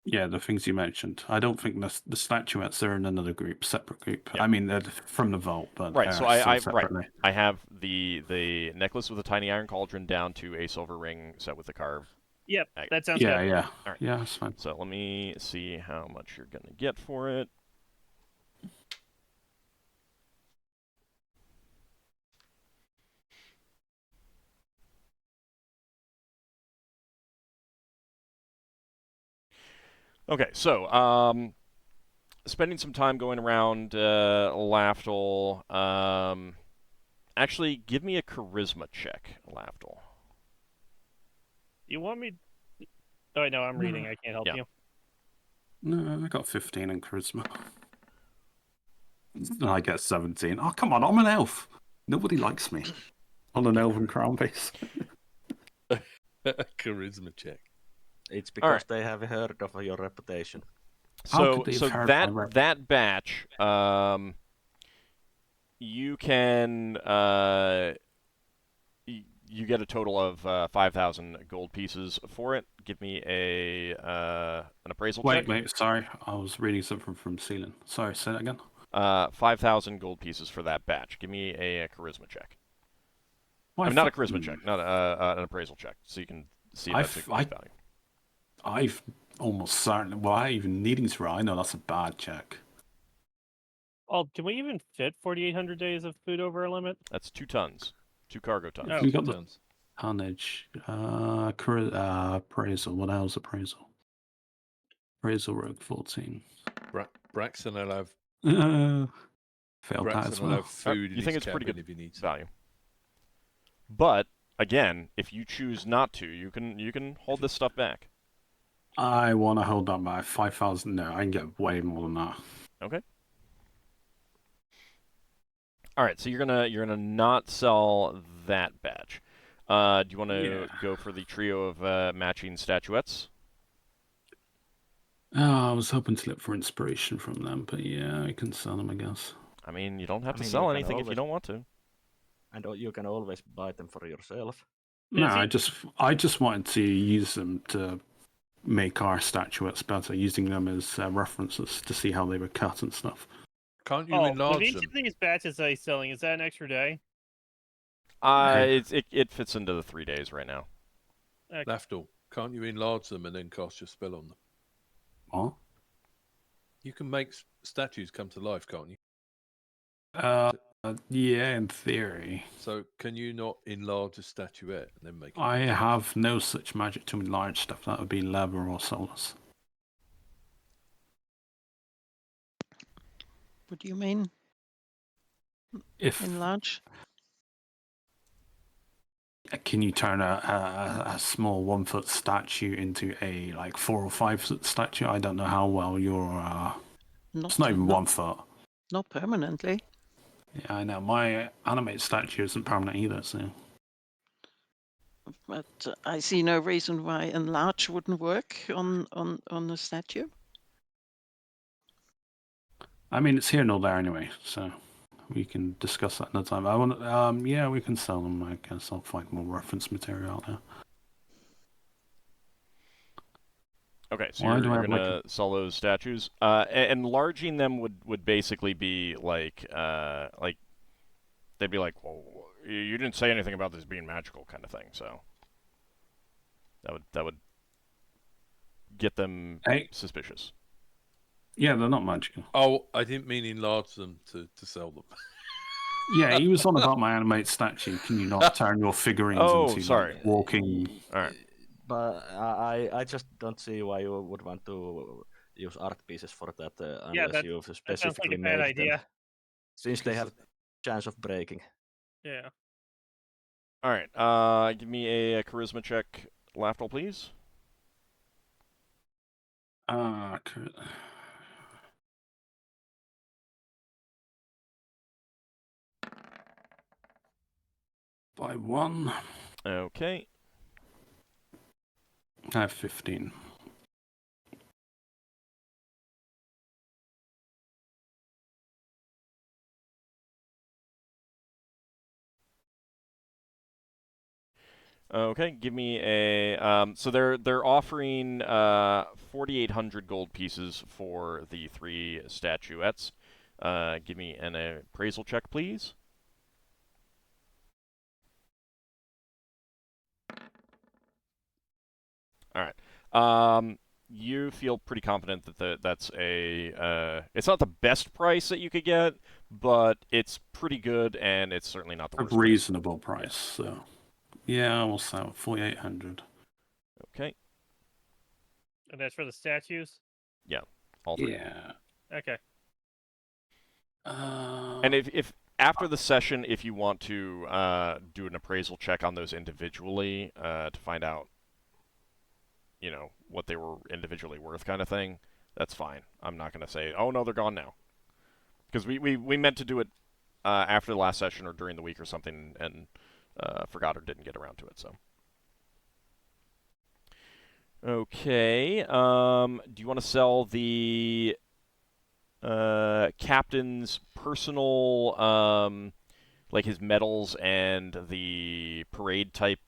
S6: yeah, the things you mentioned. I don't think the statuettes are in another group, separate group.
S1: Yeah.
S6: I mean, they're from the vault, but
S1: Right,
S6: they're
S1: so I
S6: still
S1: right.
S6: separately.
S1: I have the necklace with a tiny iron cauldron down to a silver ring set with a carved.
S4: Yep. That sounds
S6: Yeah,
S4: good.
S6: yeah,
S1: Alright.
S6: yeah. That's fine.
S1: So let me see how much you're gonna get for it. Okay, so spending some time going around Lafdul. Actually, give me a charisma check, Lafdul.
S4: You want me? Oh no, I'm reading. I can't help
S1: Yeah.
S4: you.
S6: No, I got 15 in charisma. And I get 17. Oh, come on, I'm an elf. Nobody likes me on an elven crown base.
S2: Charisma check.
S3: It's because
S1: right.
S3: they have heard of your reputation.
S6: How
S1: So
S6: could they
S1: so
S6: have heard
S1: that
S6: my rep-
S1: that batch, you can you get a total of 5,000 gold pieces for it. Give me an appraisal check.
S6: Wait, sorry. I was reading something from Sealand. Sorry, say that again.
S1: 5,000 gold pieces for that batch. Give me a charisma check.
S6: Well,
S1: I mean, not a charisma check, not an appraisal check, so you can see if that's a good value.
S6: I've almost certain. Well, I even needing to roll. I know that's a bad check.
S4: Oh, can we even fit 4,800 days of food over our limit?
S1: That's 2 tons, 2 cargo tons.
S4: Oh.
S6: You got the
S2: Turns.
S6: tonnage. Appraisal. What else appraisal? Appraisal rogue 14.
S2: Braxon will have
S6: Failed that as
S2: Braxon will
S6: well.
S2: have food in
S1: You think
S2: his
S1: it's pretty
S2: cabin
S1: good
S2: if he needs it.
S1: value. But again, if you choose not to, you can hold this stuff back.
S6: I want to hold that by 5,000. No, I can get way more than that.
S1: Okay. All right, so you're gonna not sell that batch. Do you want to go for the trio of matching statuettes?
S6: I was hoping to look for inspiration from them, but yeah, I can sell them, I guess.
S1: I mean, you don't have
S3: I
S1: to
S3: mean,
S1: sell
S3: you can
S1: anything if you
S3: always-
S1: don't want to.
S3: And you can always buy them for yourself.
S6: No,
S4: Is he-
S6: I just wanted to use them to make our statuettes better, using them as references to see how they were cut and stuff.
S2: Can't you
S4: Oh, with
S2: enlarge
S4: each
S2: them?
S4: of these batches that he's selling, is that an extra day?
S1: It fits into the 3 days right now.
S2: Lafdul, can't you enlarge them and then cast your spell on them?
S6: What?
S2: You can make statues come to life, can't you?
S6: Yeah, in theory.
S2: So can you not enlarge a statuette and then make it?
S6: I have no such magic to enlarge stuff. That would be Lever or Solas.
S5: What do you mean?
S6: If
S5: Enlarge?
S6: can you turn a small 1-foot statue into a like 4 or 5-foot statue? I don't know how well your it's not even 1 foot.
S5: Not permanently.
S6: Yeah, I know. My animated statue isn't permanent either, so
S5: But I see no reason why enlarge wouldn't work on the statue.
S6: I mean it's here nor there anyway, so we can discuss that another time. I want yeah, we can sell them. I guess I'll find more reference material out there.
S1: Okay, so
S6: Why
S1: you're
S6: do I have,
S1: gonna sell those statues. Enlarging them would basically be like they'd be like, well, you didn't say anything about this being magical, kind of thing. So that would get them suspicious.
S6: Yeah, they're not magical.
S2: Oh, I didn't mean enlarge them to sell them.
S6: Yeah, he was on about my animated statue. Can you not turn your figurines into
S1: sorry.
S6: like, walking?
S1: All right.
S3: But I just don't see why you would want to use art pieces for that unless you've
S4: That sounds like
S3: specifically
S4: a bad
S3: made
S4: idea.
S3: them. Since they have chance of breaking.
S4: Yeah.
S1: All right. Give me a charisma check, Lafdul, please.
S6: By 1.
S1: Okay.
S6: I have 15.
S1: Okay, give me a. So they're offering 4,800 gold pieces for the 3 statuettes. Give me an appraisal check, please. All right. You feel pretty confident that that's a. It's not the best price that you could get, but it's pretty good, and it's certainly not the
S6: A
S1: worst.
S6: reasonable price. So, yeah, we'll sell 4,800.
S1: Okay.
S4: And that's for the statues?
S1: Yeah. All 3.
S6: Yeah.
S4: Okay.
S1: And if after the session, if you want to do an appraisal check on those individually to find out, you know, what they were individually worth, kind of thing, that's fine. I'm not going to say, oh no, they're gone now, because we meant to do it after the last session or during the week or something, and forgot or didn't get around to it. So. Okay. Do you want to sell the captain's personal, like his medals and the parade type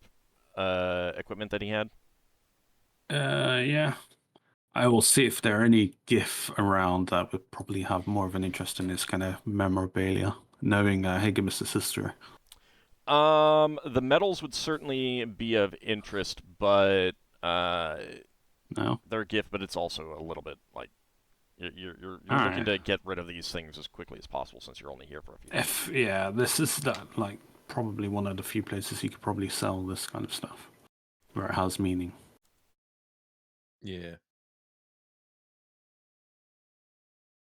S1: equipment that he had?
S6: Yeah. I will see if there are any GIF around that would probably have more of an interest in this kind of memorabilia, knowing Higgins' sister.
S1: The medals would certainly be of interest, but
S6: No.
S1: they're a gift, but it's also a little bit like you're looking
S6: Alright.
S1: to get rid of these things as quickly as possible since you're only here for a few days.
S6: Yeah, this is that like probably one of the few places you could probably sell this kind of stuff where it has meaning.
S2: Yeah.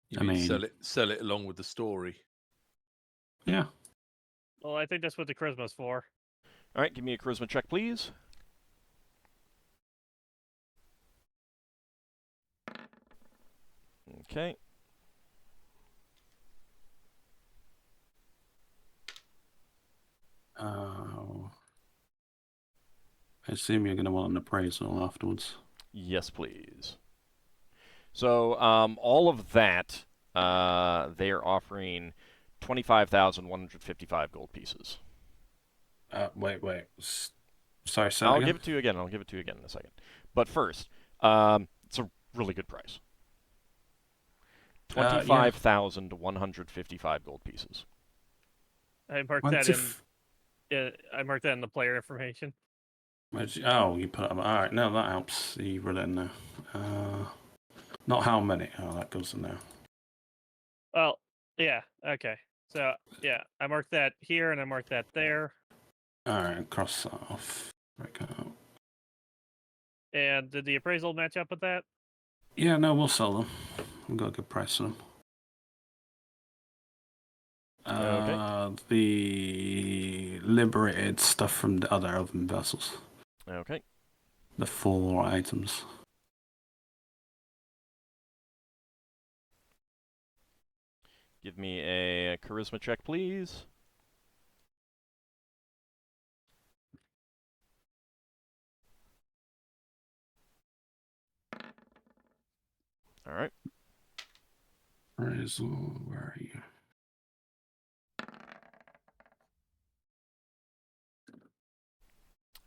S2: You
S6: I
S2: mean
S6: mean-
S2: sell it along with the story?
S6: Yeah.
S4: Well, I think that's what the charisma's for.
S1: All right, give me a charisma check, please. Okay.
S6: I assume you're going to want an appraisal afterwards.
S1: Yes, please. So all of that, they are offering 25,155 gold pieces.
S6: Wait. Sorry, say that
S1: I'll
S6: again?
S1: give it to you again. I'll give it to you again in a second. But first, it's a really good price. 25,155 gold pieces.
S4: I marked
S6: Once
S4: that
S6: if-
S4: I marked that in the player information.
S6: Oh, you put it up. Alright, no, that helps. You wrote it in there. Not how many. Oh, that goes in there.
S4: Well, yeah, okay. So, yeah, I marked that here and I marked that there.
S6: Alright, cross that off. Break it out.
S4: And did the appraisal match up with that?
S6: Yeah, no, we'll sell them. We've got a good price on them.
S1: Okay.
S6: The liberated stuff from the other elven vessels.
S1: Okay.
S6: The 4 items.
S1: Give me a charisma check, please. All right.
S6: Appraisal, where are you?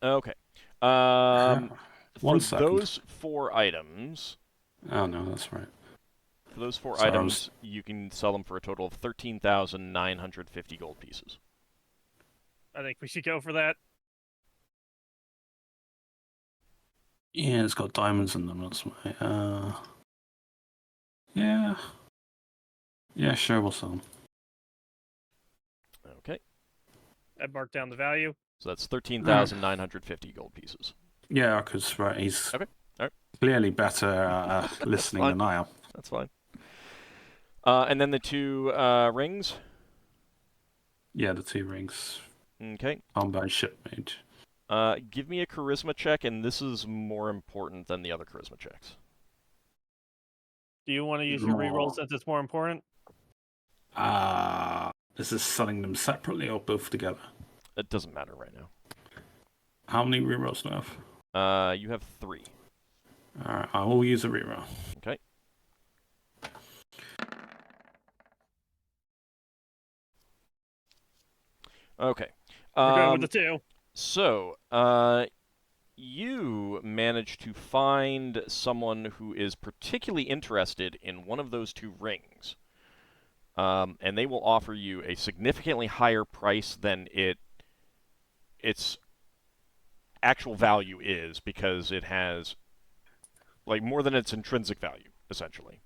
S1: Okay.
S6: One
S1: For
S6: second.
S1: those 4 items,
S6: Oh no, that's right.
S1: for those 4
S6: Sorry, I
S1: items, you can sell them for a total of 13,950 gold pieces.
S4: I think we should go for that.
S6: Yeah, it's got diamonds in them, that's why. Yeah. Yeah, sure, we'll sell them.
S1: Okay.
S4: I marked down the value.
S1: So that's 13,950 gold pieces.
S6: Yeah, because right, he's
S1: Okay, alright.
S6: clearly better listening
S1: fine.
S6: than I am.
S1: That's fine. And then the 2 rings.
S6: Yeah, the 2 rings.
S1: Okay.
S6: Combat ship mage.
S1: Give me a charisma check, and this is more important than the other charisma checks.
S4: Do you want to use your reroll
S6: More.
S4: since it's more important?
S6: This is selling them separately or both together?
S1: It doesn't matter right now.
S6: How many rerolls do I have?
S1: You have 3.
S6: Alright, I will use a reroll.
S1: Okay. Okay.
S4: We're going with the 2.
S1: So, you managed to find someone who is particularly interested in one of those 2 rings. And they will offer you a significantly higher price than its actual value is, because it has like more than its intrinsic value, essentially.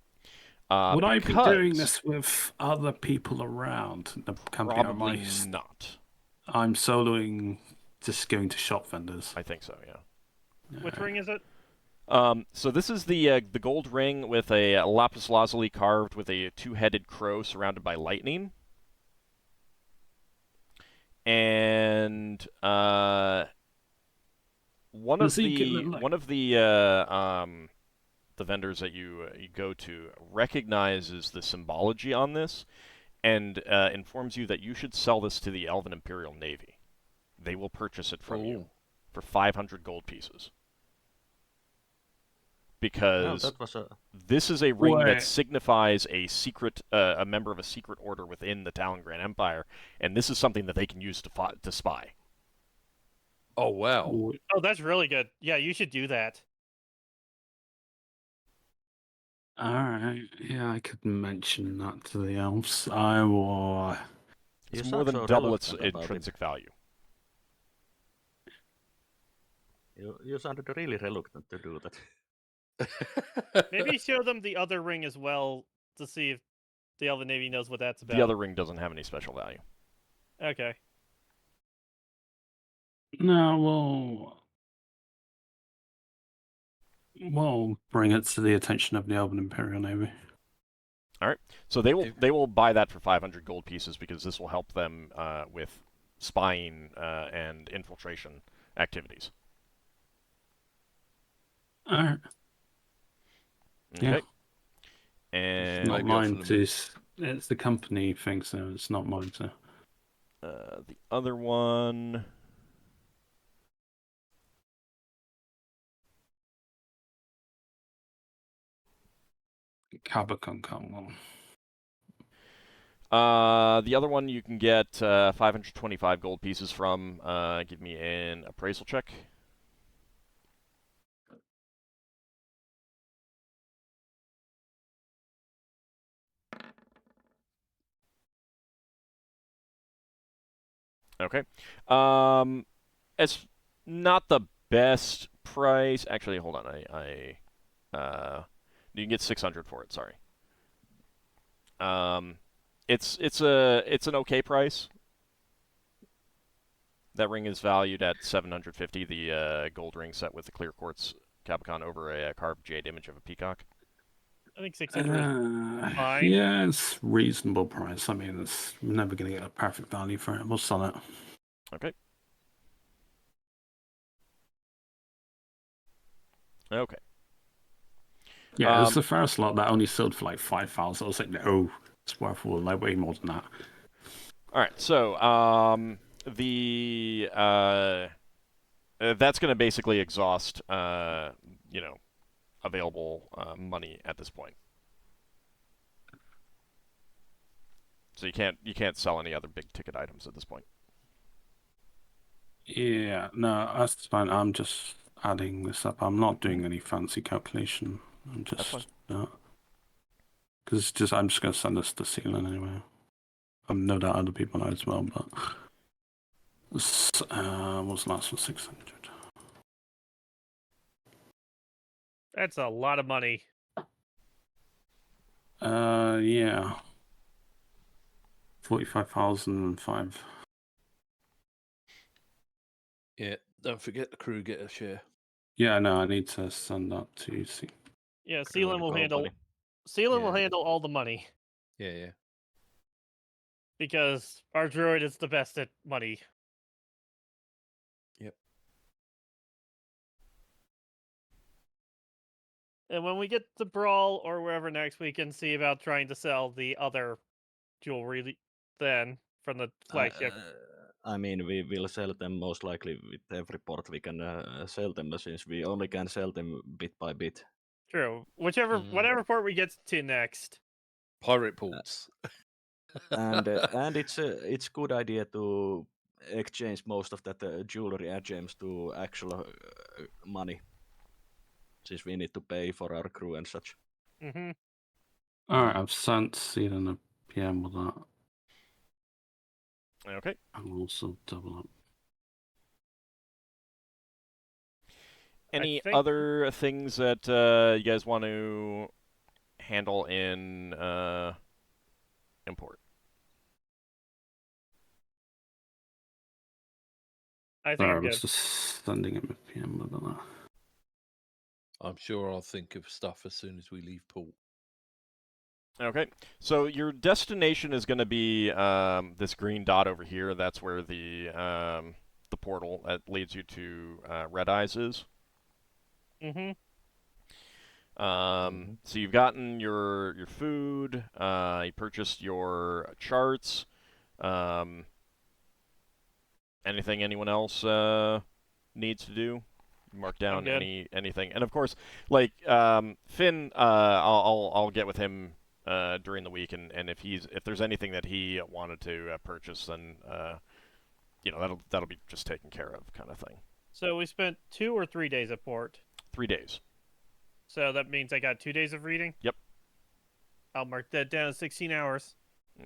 S6: Would I be doing this with other people around the company?
S1: Probably not.
S6: I'm soloing, just going to shop vendors.
S1: I think so, yeah.
S4: Which ring is it?
S1: So this is the gold ring with a lapis lazuli carved with a 2-headed crow surrounded by lightning. And one of the vendors that you go to recognizes the symbology on this and informs you that you should sell this to the Elven Imperial Navy. They will purchase it from you for 500 gold pieces. because
S3: that was a...
S1: this is a ring that
S6: Wait.
S1: signifies a secret, a member of a secret order within the Talon Grand Empire, and this is something that they can use to spy.
S2: Oh wow!
S4: Oh, that's really good. Yeah, you should do that.
S6: Alright, yeah, I could mention that to the elves. I will.
S1: It's
S3: You
S1: more
S3: sound
S1: than
S3: so
S1: double its
S3: reluctant about it.
S1: intrinsic value.
S3: You sounded really reluctant to do that.
S4: Maybe show them the other ring as well to see if the Elven Navy knows what that's about.
S1: The other ring doesn't have any special value.
S4: Okay.
S6: No, we'll bring it to the attention of the Elven Imperial Navy.
S1: So they will buy that for 500 gold pieces because this will help them with spying and infiltration activities.
S6: Alright.
S1: Okay.
S6: Yeah.
S1: And
S6: Not
S2: Maybe offer
S6: mine
S2: them-
S6: to. It's the company thing, so it's not mine to.
S1: the other one.
S6: Cabacon come on.
S1: The other one you can get 525 gold pieces from. Give me an appraisal check. Okay. It's not the best price. Actually, hold on. You can get 600 for it. Sorry. It's an okay price. That ring is valued at 750. The gold ring set with the clear quartz Capricorn over a carved jade image of a peacock.
S4: I think 600 is fine.
S6: Yeah, it's reasonable price. I mean, we're never going to get a perfect value for it. We'll sell it.
S1: Okay. Okay.
S6: Yeah, it's the first lot that only sold for like 5,000. I was like, no, it's worth like way more than that.
S1: All right. So that's going to basically exhaust available money at this point. So you can't sell any other big ticket items at this point.
S6: Yeah, no, that's fine. I'm just adding this up. I'm not doing any fancy calculation. I'm
S1: That's fine.
S6: just because I'm just going to send this to Sealand anyway. No doubt other people know as well, but what's the last one? 600.
S4: That's a lot of money.
S6: Yeah. 45,005.
S2: Yeah, don't forget the crew get a share.
S6: Yeah, no, I need to send that to see.
S4: Yeah,
S3: Crew
S4: Sealand
S3: and
S4: will handle.
S3: company.
S4: Sealand will
S2: Yeah.
S4: handle all the money
S2: Yeah.
S4: because our druid is the best at money.
S2: Yep.
S4: And when we get to Brawl or wherever next, we can see about trying to sell the other jewelry then from the flagship.
S3: I mean, we will sell them most likely with every port we can sell them, since we only can sell them bit by bit.
S4: True.
S2: Mm.
S4: Whatever port we get to next.
S2: Pirate ports.
S3: And it's good idea to exchange most of that jewelry and gems to actual money, since we need to pay for our crew and such.
S4: Mm-hmm.
S6: Alright, I've sent Sealand a PM with that.
S1: Okay.
S6: I'll also double up.
S1: Any
S4: think-
S1: other things that you guys want to handle in import?
S4: I think
S6: Sorry, I
S4: I'm
S6: was
S4: good.
S6: just sending him a PM with that.
S2: I'm sure I'll think of stuff as soon as we leave port.
S1: Okay, so your destination is going to be this green dot over here. That's where the portal that leads you to Red Eyes is.
S4: Mm-hmm.
S1: So you've gotten your food. You purchased your charts. Anything anyone else needs to do mark down
S4: good.
S1: anything. And of course, like Finn, I'll get with him during the week, and if there's anything that he wanted to purchase, then that'll be just taken care of, kind of thing.
S4: So we spent 2 or 3 days at port.
S1: 3 days.
S4: So that means I got 2 days of reading?
S1: Yep.
S4: I'll mark that down as 16 hours.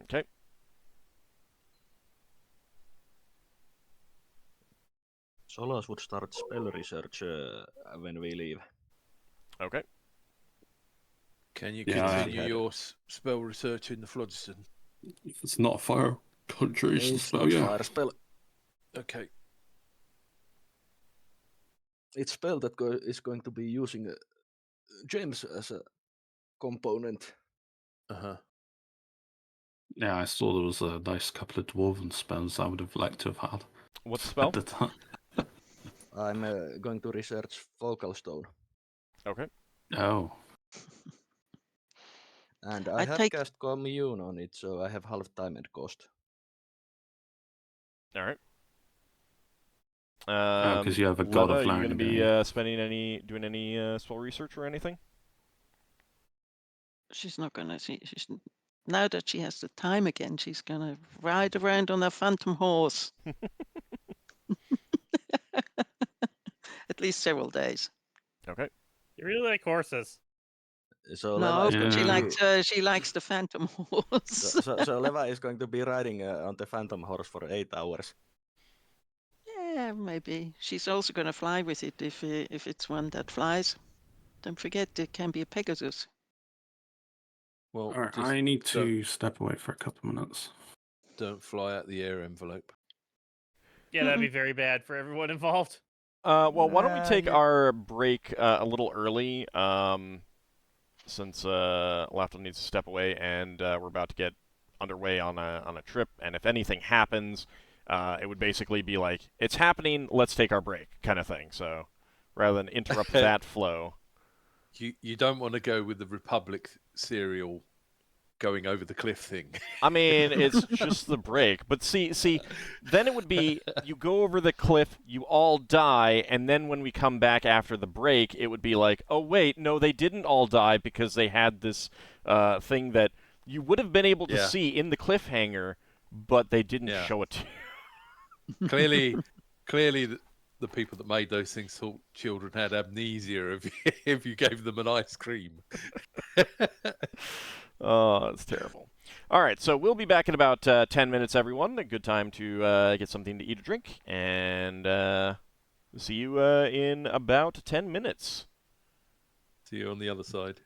S1: Okay.
S3: Solas would start spell research when we leave.
S1: Okay.
S2: Can you
S6: Yeah,
S2: continue your spell research in the Phlogiston?
S6: If it's not a fire concentration
S3: It's
S6: spell,
S3: not
S6: yeah.
S3: fire spell.
S2: Okay.
S3: It's spell that is going to be using gems as a component.
S2: Uh-huh.
S6: Yeah, I saw there was a nice couple of dwarven spells I would have liked to have had.
S1: What's the spell?
S6: At the time.
S3: I'm going to research Focal Stone.
S1: Okay.
S6: Oh.
S3: And I have cast Commune on it, so I have half time and cost.
S1: All right.
S6: Because you have a God of
S1: Leva, are you going to
S6: Learning,
S1: be doing any spell research or anything?
S5: She's not gonna. Now that she has the time again, she's gonna ride around on a phantom horse. At least several days.
S1: Okay.
S4: You really like horses.
S3: So
S5: No,
S3: Leva is going
S5: she likes the phantom horse.
S3: so Leva is going to be riding on the phantom horse for 8 hours.
S5: Yeah, maybe. She's also gonna fly with it if it's one that flies. Don't forget, it can be a Pegasus.
S2: Well,
S6: Alright,
S2: just
S6: I need to step away for a couple of minutes.
S2: don't fly out the air envelope.
S4: Yeah, that'd be very bad for everyone involved.
S1: Well, why don't we take
S3: Yeah.
S1: our break a little early, since Lafdul needs to step away, and we're about to get underway on a trip. And if anything happens, it would basically be like, it's happening, let's take our break, kind of thing. So rather than interrupt that flow.
S2: You don't want to go with the Republic serial going over the cliff thing.
S1: I mean, it's just the break. But see, then it would be you go over the cliff, you all die, and then when we come back after the break, it would be like, oh, wait, no, they didn't all die because they had this thing that you would have been able to see in the cliffhanger, but they didn't show it to
S2: you. Clearly, the people that made those things thought children had amnesia if you gave them an ice cream.
S1: Oh, that's terrible. All right, so we'll be back in about 10 minutes, everyone. A good time to get something to eat or drink, and see you in about 10 minutes.
S2: See you on the other side.